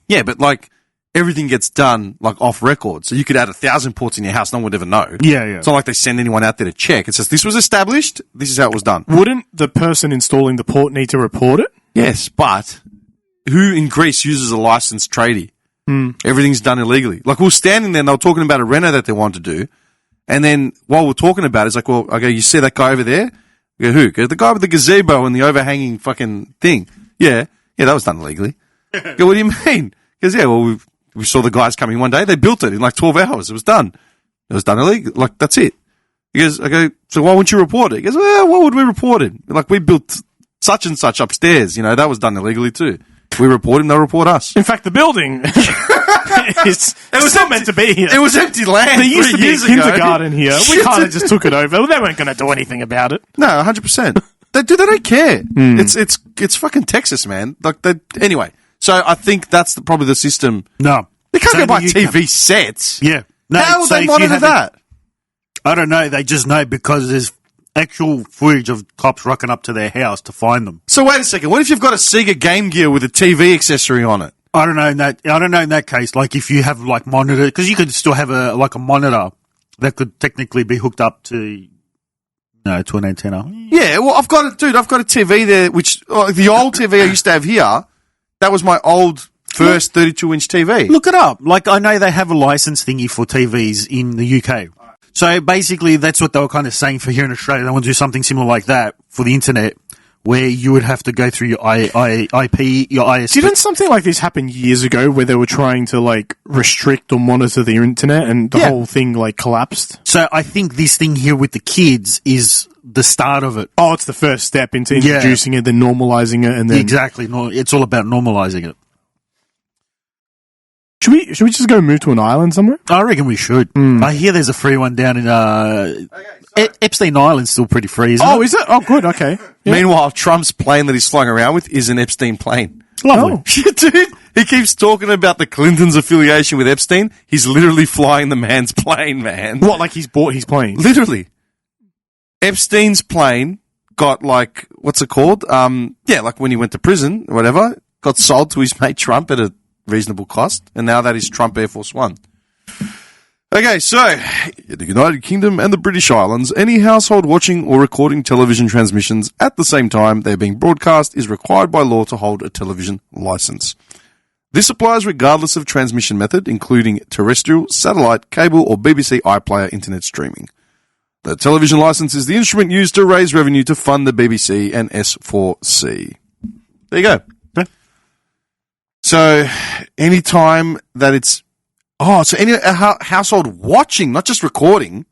[SPEAKER 3] Yeah, but like everything gets done like off record. So you could add 1,000 ports in your house, no one would ever know.
[SPEAKER 1] Yeah.
[SPEAKER 3] It's not like they send anyone out there to check. It says this was established, this is how it was done.
[SPEAKER 2] Wouldn't the person installing the port need to report it?
[SPEAKER 3] Yes, but who in Greece uses a licensed tradie? Everything's done illegally. Like we were standing there and they were talking about a reno that they wanted to do. And then while we're talking about it, it's like, well, I go, you see that guy over there? I go, who? Go, the guy with the gazebo and the overhanging fucking thing. Yeah, that was done illegally. I go, what do you mean? Because, well, we saw the guys coming one day. They built it in like 12 hours. It was done. It was done illegally. Like, that's it. He goes, I go, so why wouldn't you report it? He goes, well, why would we report it? Like, we built such and such upstairs. That was done illegally too. If we report him, they'll report us.
[SPEAKER 2] In fact, the building is still meant to be here.
[SPEAKER 3] It was empty land.
[SPEAKER 2] There used to be a kindergarten here. We
[SPEAKER 3] Shit.
[SPEAKER 2] kind of just took it over. Well, they weren't going to do anything about it.
[SPEAKER 3] No, 100%. They don't care. It's fucking Texas, man. Like anyway. So I think that's probably the system.
[SPEAKER 1] No.
[SPEAKER 3] They can't
[SPEAKER 1] So
[SPEAKER 3] go buy
[SPEAKER 1] you
[SPEAKER 3] TV sets.
[SPEAKER 1] Yeah. No,
[SPEAKER 3] How would
[SPEAKER 1] so
[SPEAKER 3] they
[SPEAKER 1] if you
[SPEAKER 3] monitor
[SPEAKER 1] have
[SPEAKER 3] that?
[SPEAKER 1] I don't know. They just know because there's actual footage of cops rocking up to their house to find them.
[SPEAKER 3] So wait a second. What if you've got a Sega Game Gear with a TV accessory on it?
[SPEAKER 1] I don't know in that case, like if you have like monitor, because you could still have a monitor that could technically be hooked up to an antenna.
[SPEAKER 3] Yeah, well, I've got a TV there, which the old TV I used to have here, that was my old first 32-inch TV.
[SPEAKER 1] Look it up. Like I know they have a license thingy for TVs in the UK. So basically that's what they were kind of saying for here in Australia. They want to do something similar like that for the internet, where you would have to go through your IP, your ISP.
[SPEAKER 2] Didn't something like this happen years ago where they were trying to like restrict or monitor the internet and the whole thing like collapsed?
[SPEAKER 1] So I think this thing here with the kids is the start of it.
[SPEAKER 2] Oh, it's the first step into introducing it, then normalizing it, and then
[SPEAKER 1] Exactly. No, it's all about normalizing it.
[SPEAKER 2] Should we just go move to an island somewhere?
[SPEAKER 1] I reckon we should. I hear there's a free one down in Epstein Island's still pretty free, isn't it?
[SPEAKER 2] Oh, is it? Oh, good. Okay. Yeah.
[SPEAKER 3] Meanwhile, Trump's plane that he's flying around with is an Epstein plane.
[SPEAKER 1] Lovely.
[SPEAKER 3] Dude, he keeps talking about the Clintons' affiliation with Epstein. He's literally flying the man's plane, man.
[SPEAKER 2] What? Like he's bought his plane?
[SPEAKER 3] Literally. Epstein's plane got like, what's it called? Like when he went to prison or whatever, got sold to his mate Trump at a reasonable cost, and now that is Trump Air Force One. Okay, so in the United Kingdom and the British Islands, any household watching or recording television transmissions at the same time they're being broadcast is required by law to hold a television license. This applies regardless of transmission method, including terrestrial, satellite, cable, or BBC iPlayer internet streaming. The television license is the instrument used to raise revenue to fund the BBC and S4C. There you go.
[SPEAKER 1] Okay.
[SPEAKER 3] So, any time that it's... so any household watching, not just recording.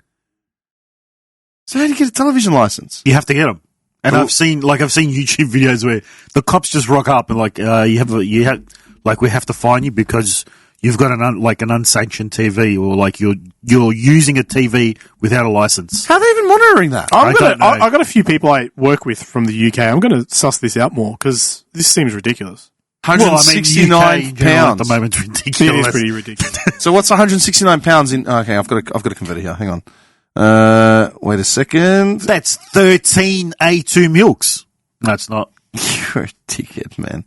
[SPEAKER 3] So how do you get a television license?
[SPEAKER 1] You have to get them. And I've seen YouTube videos where the cops just rock up and like, we have to fine you because you've got an unsanctioned TV, or like you're using a TV without a license.
[SPEAKER 3] How are they even monitoring that?
[SPEAKER 1] I don't know.
[SPEAKER 2] I got a few people I work with from the UK. I'm going to suss this out more because this seems ridiculous.
[SPEAKER 3] £169
[SPEAKER 1] at the moment, ridiculous.
[SPEAKER 2] It is pretty ridiculous.
[SPEAKER 3] So what's £169 in? Okay, I've got a converter here. Hang on. Wait a second.
[SPEAKER 1] That's 13 A2 milks. No, it's not.
[SPEAKER 3] You're a dickhead, man.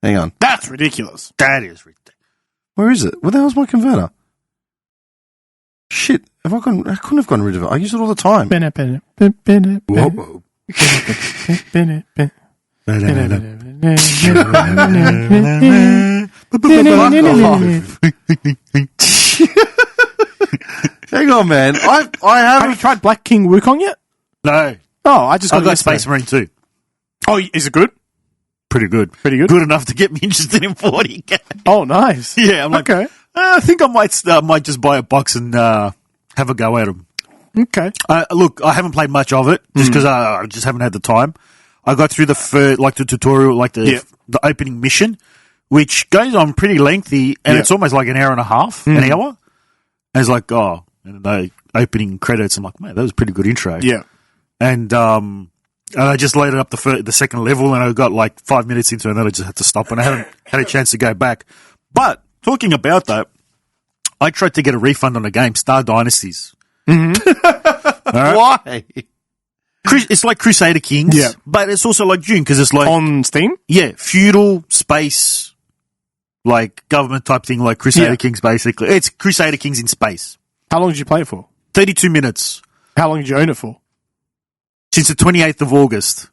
[SPEAKER 3] Hang on.
[SPEAKER 2] That's ridiculous.
[SPEAKER 1] That is ridiculous.
[SPEAKER 3] Where is it? Where the hell's my converter? Shit. I couldn't have gotten rid of it. I use it all the time.
[SPEAKER 1] Whoa.
[SPEAKER 3] Hang on, man. I
[SPEAKER 2] Have you tried Black King Wukong yet?
[SPEAKER 1] No.
[SPEAKER 2] Oh, I just got
[SPEAKER 1] I've got Space Marine too.
[SPEAKER 2] Oh, is it good?
[SPEAKER 1] Pretty good.
[SPEAKER 2] Pretty good?
[SPEAKER 1] Good enough to get me interested in 40K.
[SPEAKER 2] Oh, nice.
[SPEAKER 1] Yeah, I'm like,
[SPEAKER 2] Okay.
[SPEAKER 1] I think I might just buy a box and have a go at them.
[SPEAKER 2] Okay.
[SPEAKER 1] Look, I haven't played much of it just because I just haven't had the time. I got through the tutorial, the opening mission, which goes on pretty lengthy, and it's almost like an hour and a half, an hour. And it's like, and the opening credits, I'm like, man, that was a pretty good intro.
[SPEAKER 2] Yeah.
[SPEAKER 1] And I just loaded up the second level, and I got like 5 minutes into it, and then I just had to stop, and I haven't had a chance to go back. But talking about that, I tried to get a refund on the game, Star Dynasties.
[SPEAKER 3] Mm-hmm. Why?
[SPEAKER 1] It's like Crusader Kings, but it's also like Dune because it's like
[SPEAKER 2] on Steam.
[SPEAKER 1] Yeah, feudal space, like government type thing, like Crusader Kings. Basically, it's Crusader Kings in space.
[SPEAKER 2] How long did you play it for?
[SPEAKER 1] 32 minutes.
[SPEAKER 2] How long did you own it for?
[SPEAKER 1] Since the 28th of August.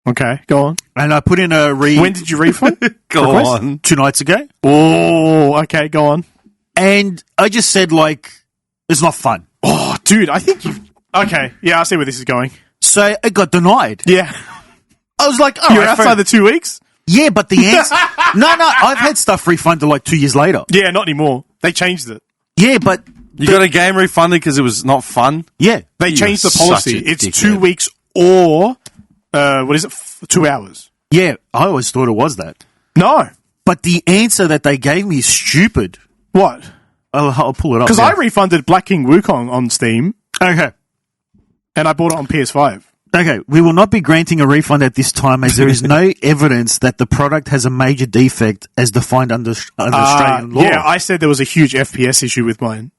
[SPEAKER 2] Okay, go on.
[SPEAKER 1] And I put in
[SPEAKER 2] When did you refund?
[SPEAKER 3] Go on.
[SPEAKER 1] 2 nights ago.
[SPEAKER 2] Oh, okay, go on.
[SPEAKER 1] And I just said it's not fun.
[SPEAKER 2] Oh, dude, I think you've... Okay, yeah, I see where this is going.
[SPEAKER 1] So it got denied.
[SPEAKER 2] Yeah.
[SPEAKER 1] I was like,
[SPEAKER 2] You're outside the 2 weeks?
[SPEAKER 1] Yeah, but the answer... No, I've had stuff refunded 2 years later.
[SPEAKER 2] Yeah, not anymore. They changed it.
[SPEAKER 1] Yeah, but...
[SPEAKER 3] You got a game refunded because it was not fun?
[SPEAKER 1] Yeah.
[SPEAKER 2] They changed the policy. It's
[SPEAKER 3] dickhead.
[SPEAKER 2] 2 weeks or, 2 hours.
[SPEAKER 1] Yeah, I always thought it was that.
[SPEAKER 2] No.
[SPEAKER 1] But the answer that they gave me is stupid.
[SPEAKER 2] What?
[SPEAKER 1] I'll pull it up.
[SPEAKER 2] Because I refunded Black King Wukong on Steam.
[SPEAKER 1] Okay.
[SPEAKER 2] And I bought it on PS5.
[SPEAKER 1] Okay, we will not be granting a refund at this time as there is no evidence that the product has a major defect as defined under Australian law.
[SPEAKER 2] Yeah, I said there was a huge FPS issue with mine.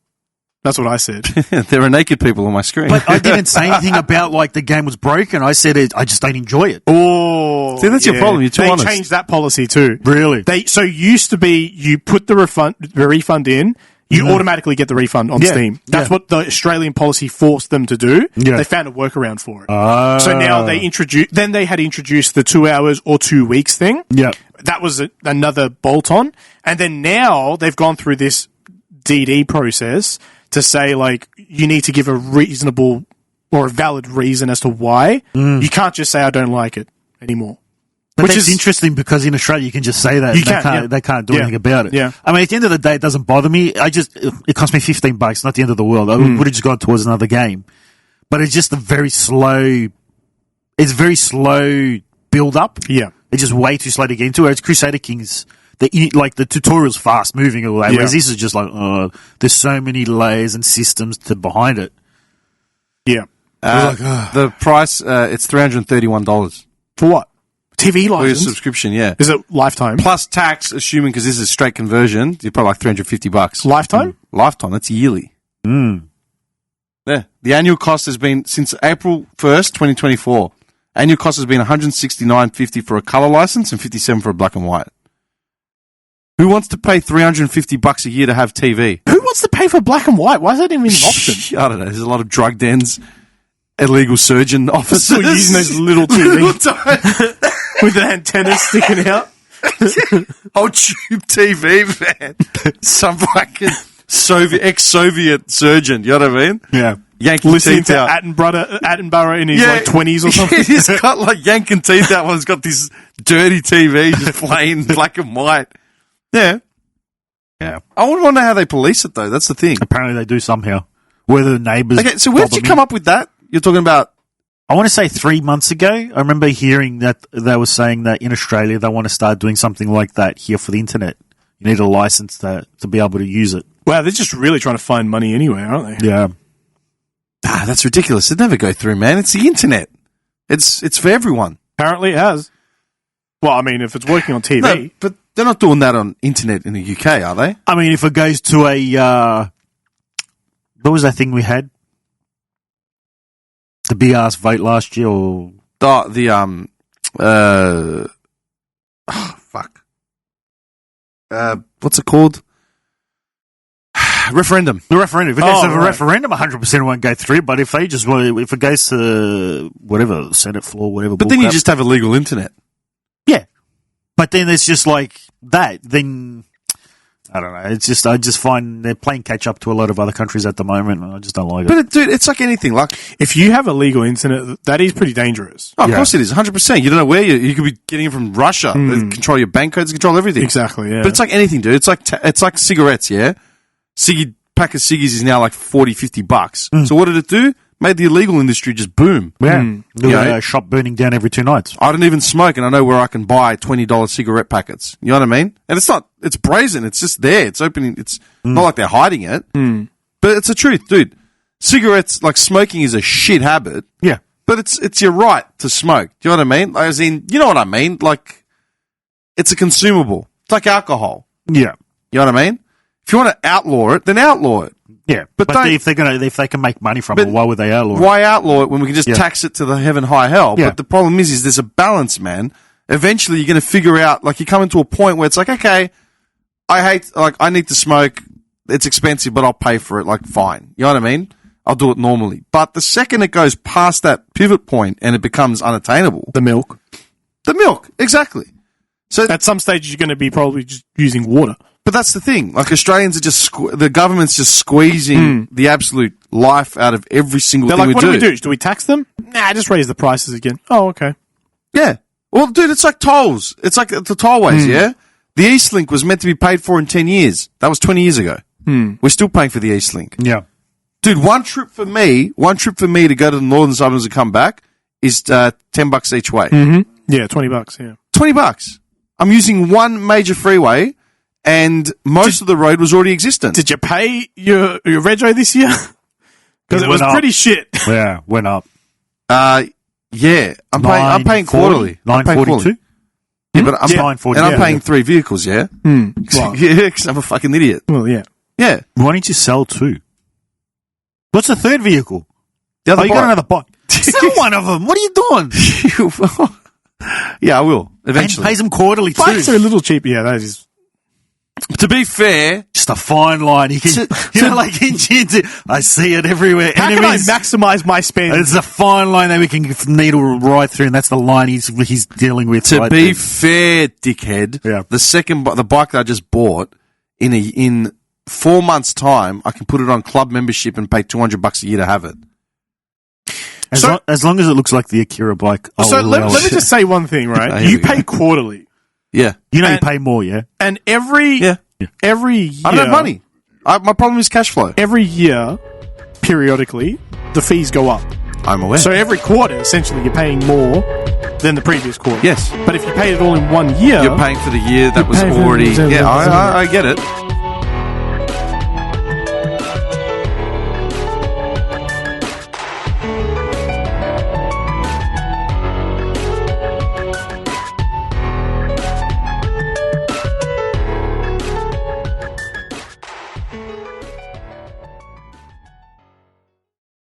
[SPEAKER 2] That's what I said.
[SPEAKER 3] There are naked people on my screen.
[SPEAKER 1] But I didn't say anything about the game was broken. I said I just don't enjoy it.
[SPEAKER 2] Oh,
[SPEAKER 3] see, that's your problem. You're too honest.
[SPEAKER 2] They changed that policy too.
[SPEAKER 1] Really?
[SPEAKER 2] So used to be you put the refund in, you automatically get the refund on Steam. That's what the Australian policy forced them to do.
[SPEAKER 1] Yeah.
[SPEAKER 2] They found a workaround for it. So now they had introduced the 2 hours or 2 weeks thing.
[SPEAKER 1] Yeah.
[SPEAKER 2] That was another bolt on. And then now they've gone through this DD process to say you need to give a reasonable or a valid reason as to why, you can't just say I don't like it anymore.
[SPEAKER 1] But
[SPEAKER 2] Which
[SPEAKER 1] that's
[SPEAKER 2] is
[SPEAKER 1] interesting because in Australia you can just say that.
[SPEAKER 2] You can,
[SPEAKER 1] They can't do
[SPEAKER 2] Yeah.
[SPEAKER 1] anything about it.
[SPEAKER 2] Yeah.
[SPEAKER 1] I mean, at the end of the day, it doesn't bother me. It cost me $15, not the end of the world. I would have just gone towards another game. But it's just very slow build up.
[SPEAKER 2] Yeah.
[SPEAKER 1] It's just way too slow to get into. Whereas Crusader Kings, the tutorial's fast moving all that.
[SPEAKER 2] Yeah.
[SPEAKER 1] Whereas this is just like, there's so many layers and systems behind it.
[SPEAKER 2] Yeah.
[SPEAKER 3] The price, it's $331
[SPEAKER 2] For what? TV
[SPEAKER 3] for your
[SPEAKER 2] license?
[SPEAKER 3] subscription, yeah.
[SPEAKER 2] Is it lifetime?
[SPEAKER 3] Plus tax, assuming because this is straight conversion, you're probably like $350.
[SPEAKER 2] Lifetime?
[SPEAKER 3] Lifetime, that's yearly. Yeah. The annual cost has been, since April 1st, 2024, annual cost has been $169.50 for a colour license and $57 for a black and white. Who wants to pay $350 a year to have TV?
[SPEAKER 2] Who wants to pay for black and white? Why is that even an option?
[SPEAKER 3] I don't know. There's a lot of drug dens, illegal surgeon officers.
[SPEAKER 2] Still using those little TVs with the antennas sticking out.
[SPEAKER 3] Old tube TV, man. Some fucking ex-Soviet surgeon. You know what I mean?
[SPEAKER 1] Yeah.
[SPEAKER 3] Yanking
[SPEAKER 2] Listening
[SPEAKER 3] teeth
[SPEAKER 2] to
[SPEAKER 3] out.
[SPEAKER 2] Attenborough in his like 20s or something.
[SPEAKER 3] He's got like yanking teeth out while he's got this dirty TV just playing black and white. Yeah.
[SPEAKER 1] Yeah.
[SPEAKER 3] I want to know how they police it, though. That's the thing.
[SPEAKER 1] Apparently they do somehow. Whether the neighbours.
[SPEAKER 3] Okay, so where did you come up with that? You're talking about...
[SPEAKER 1] I want to say 3 months ago. I remember hearing that they were saying that in Australia they want to start doing something like that here for the internet. You need a license to be able to use it.
[SPEAKER 2] Wow, they're just really trying to find money anyway, aren't they?
[SPEAKER 1] Yeah.
[SPEAKER 3] that's ridiculous. It'd never go through, man. It's the internet. It's for everyone.
[SPEAKER 2] Apparently it has. Well, I mean, if it's working on TV.
[SPEAKER 3] No, but they're not doing that on internet in the UK, are they?
[SPEAKER 1] I mean, if it goes to a, what was that thing we had? The big ass vote last year, or
[SPEAKER 3] fuck. What's it called? Referendum.
[SPEAKER 1] the referendum. If it goes to a
[SPEAKER 2] right.
[SPEAKER 1] referendum, 100% won't go through. But if it goes to whatever Senate floor, whatever.
[SPEAKER 3] But then you
[SPEAKER 1] bullcrap-
[SPEAKER 3] just have illegal internet.
[SPEAKER 1] yeah. But then it's just like that. Then I don't know. It's just I just find they're playing catch up to a lot of other countries at the moment, and I just don't like it.
[SPEAKER 3] But dude, it's like anything. Like,
[SPEAKER 2] If you have illegal internet, that is pretty dangerous.
[SPEAKER 3] of
[SPEAKER 1] Yeah.
[SPEAKER 3] course it is, 100%. You don't know where you could be getting it from Russia. They control your bank codes, control everything.
[SPEAKER 2] Exactly, yeah.
[SPEAKER 3] But it's like anything, dude. It's like cigarettes, yeah? Pack of ciggies is now like $40-$50. So what did it do? Made the illegal industry just boom.
[SPEAKER 1] yeah,
[SPEAKER 3] Yeah.
[SPEAKER 1] a shop burning down every 2 nights.
[SPEAKER 3] I don't even smoke, and I know where I can buy $20 cigarette packets. You know what I mean? And it's brazen. It's just there. It's opening. It's not like they're hiding it. But it's the truth, dude. Cigarettes, like smoking is a shit habit,
[SPEAKER 1] Yeah,
[SPEAKER 3] but it's your right to smoke. Do you know what I mean? Like, as in, you know what I mean? Like, it's a consumable. It's like alcohol.
[SPEAKER 1] yeah.
[SPEAKER 3] You know what I mean? If you want to outlaw it, then outlaw it.
[SPEAKER 1] Yeah,
[SPEAKER 3] But
[SPEAKER 1] but
[SPEAKER 3] don't-
[SPEAKER 1] if they can make money from
[SPEAKER 3] But
[SPEAKER 1] it, why would they outlaw it?
[SPEAKER 3] Why outlaw it when we can just
[SPEAKER 1] Yeah.
[SPEAKER 3] tax it to the heaven high hell?
[SPEAKER 1] Yeah.
[SPEAKER 3] But the problem is there's a balance, man. Eventually you're going to figure out, like, you come into a point where it's like, okay, I need to smoke. It's expensive, but I'll pay for it. Like, fine. You know what I mean? I'll do it normally. But the second it goes past that pivot point and it becomes unattainable,
[SPEAKER 2] The milk.
[SPEAKER 3] the milk, exactly. So,
[SPEAKER 2] At some stage, you're going to be probably just using water.
[SPEAKER 3] but that's the thing. Like, Australians are just, the government's just squeezing the absolute life out of every single
[SPEAKER 2] They're
[SPEAKER 3] thing
[SPEAKER 2] like,
[SPEAKER 3] we
[SPEAKER 2] what do we do? Do we tax them? Nah, just raise the prices again. Oh, okay.
[SPEAKER 3] Yeah. Well, dude, it's like tolls. It's like the tollways, yeah? The Eastlink was meant to be paid for in 10 years. That was 20 years ago. We're still paying for the Eastlink.
[SPEAKER 1] Yeah,
[SPEAKER 3] Dude, one trip for me to go to the northern suburbs and come back is $10 each way.
[SPEAKER 2] Yeah, $20, yeah.
[SPEAKER 3] $20. I'm using one major freeway, and most of the road was already existent.
[SPEAKER 2] Did you pay your rego this year? Because it was
[SPEAKER 1] went up.
[SPEAKER 2] pretty shit.
[SPEAKER 1] yeah, went up.
[SPEAKER 3] Yeah, I'm paying quarterly. I'm paying quarterly.
[SPEAKER 1] $9.42.
[SPEAKER 3] Yeah, but I'm
[SPEAKER 2] Yeah.
[SPEAKER 3] and I'm paying 3 vehicles. Yeah,
[SPEAKER 2] Well,
[SPEAKER 3] yeah, because I'm a fucking idiot.
[SPEAKER 2] well, yeah.
[SPEAKER 3] Yeah,
[SPEAKER 1] Why don't you sell 2? What's the third vehicle?
[SPEAKER 3] the other
[SPEAKER 1] You got another bike. Sell one of them. What are you doing?
[SPEAKER 3] yeah, I will
[SPEAKER 1] And
[SPEAKER 3] eventually.
[SPEAKER 1] pays them quarterly too.
[SPEAKER 2] Bikes are a little cheap. Yeah, that is.
[SPEAKER 3] To be fair,
[SPEAKER 1] Just a fine line. You can, like in gyms, I see it everywhere.
[SPEAKER 2] How can I
[SPEAKER 1] Enemies.
[SPEAKER 2] maximize my spend?
[SPEAKER 1] It's a fine line that we can needle right through, and that's the line he's dealing with.
[SPEAKER 3] to
[SPEAKER 1] right
[SPEAKER 3] be
[SPEAKER 1] there.
[SPEAKER 3] fair, dickhead,
[SPEAKER 1] Yeah.
[SPEAKER 3] the bike that I just bought in 4 months' time, I can put it on club membership and pay $200 a year to have it.
[SPEAKER 1] As long as it looks like the Akira bike.
[SPEAKER 2] So let me just say one thing, right? You pay quarterly.
[SPEAKER 3] Yeah.
[SPEAKER 1] You pay more, yeah?
[SPEAKER 2] And every year...
[SPEAKER 3] I don't have money. My problem is cash flow.
[SPEAKER 2] Every year, periodically, the fees go up.
[SPEAKER 3] I'm aware.
[SPEAKER 2] So every quarter, essentially, you're paying more than the previous quarter.
[SPEAKER 3] Yes.
[SPEAKER 2] But if you paid it all in 1 year...
[SPEAKER 3] You're paying for the year that was already... Yeah, I get it.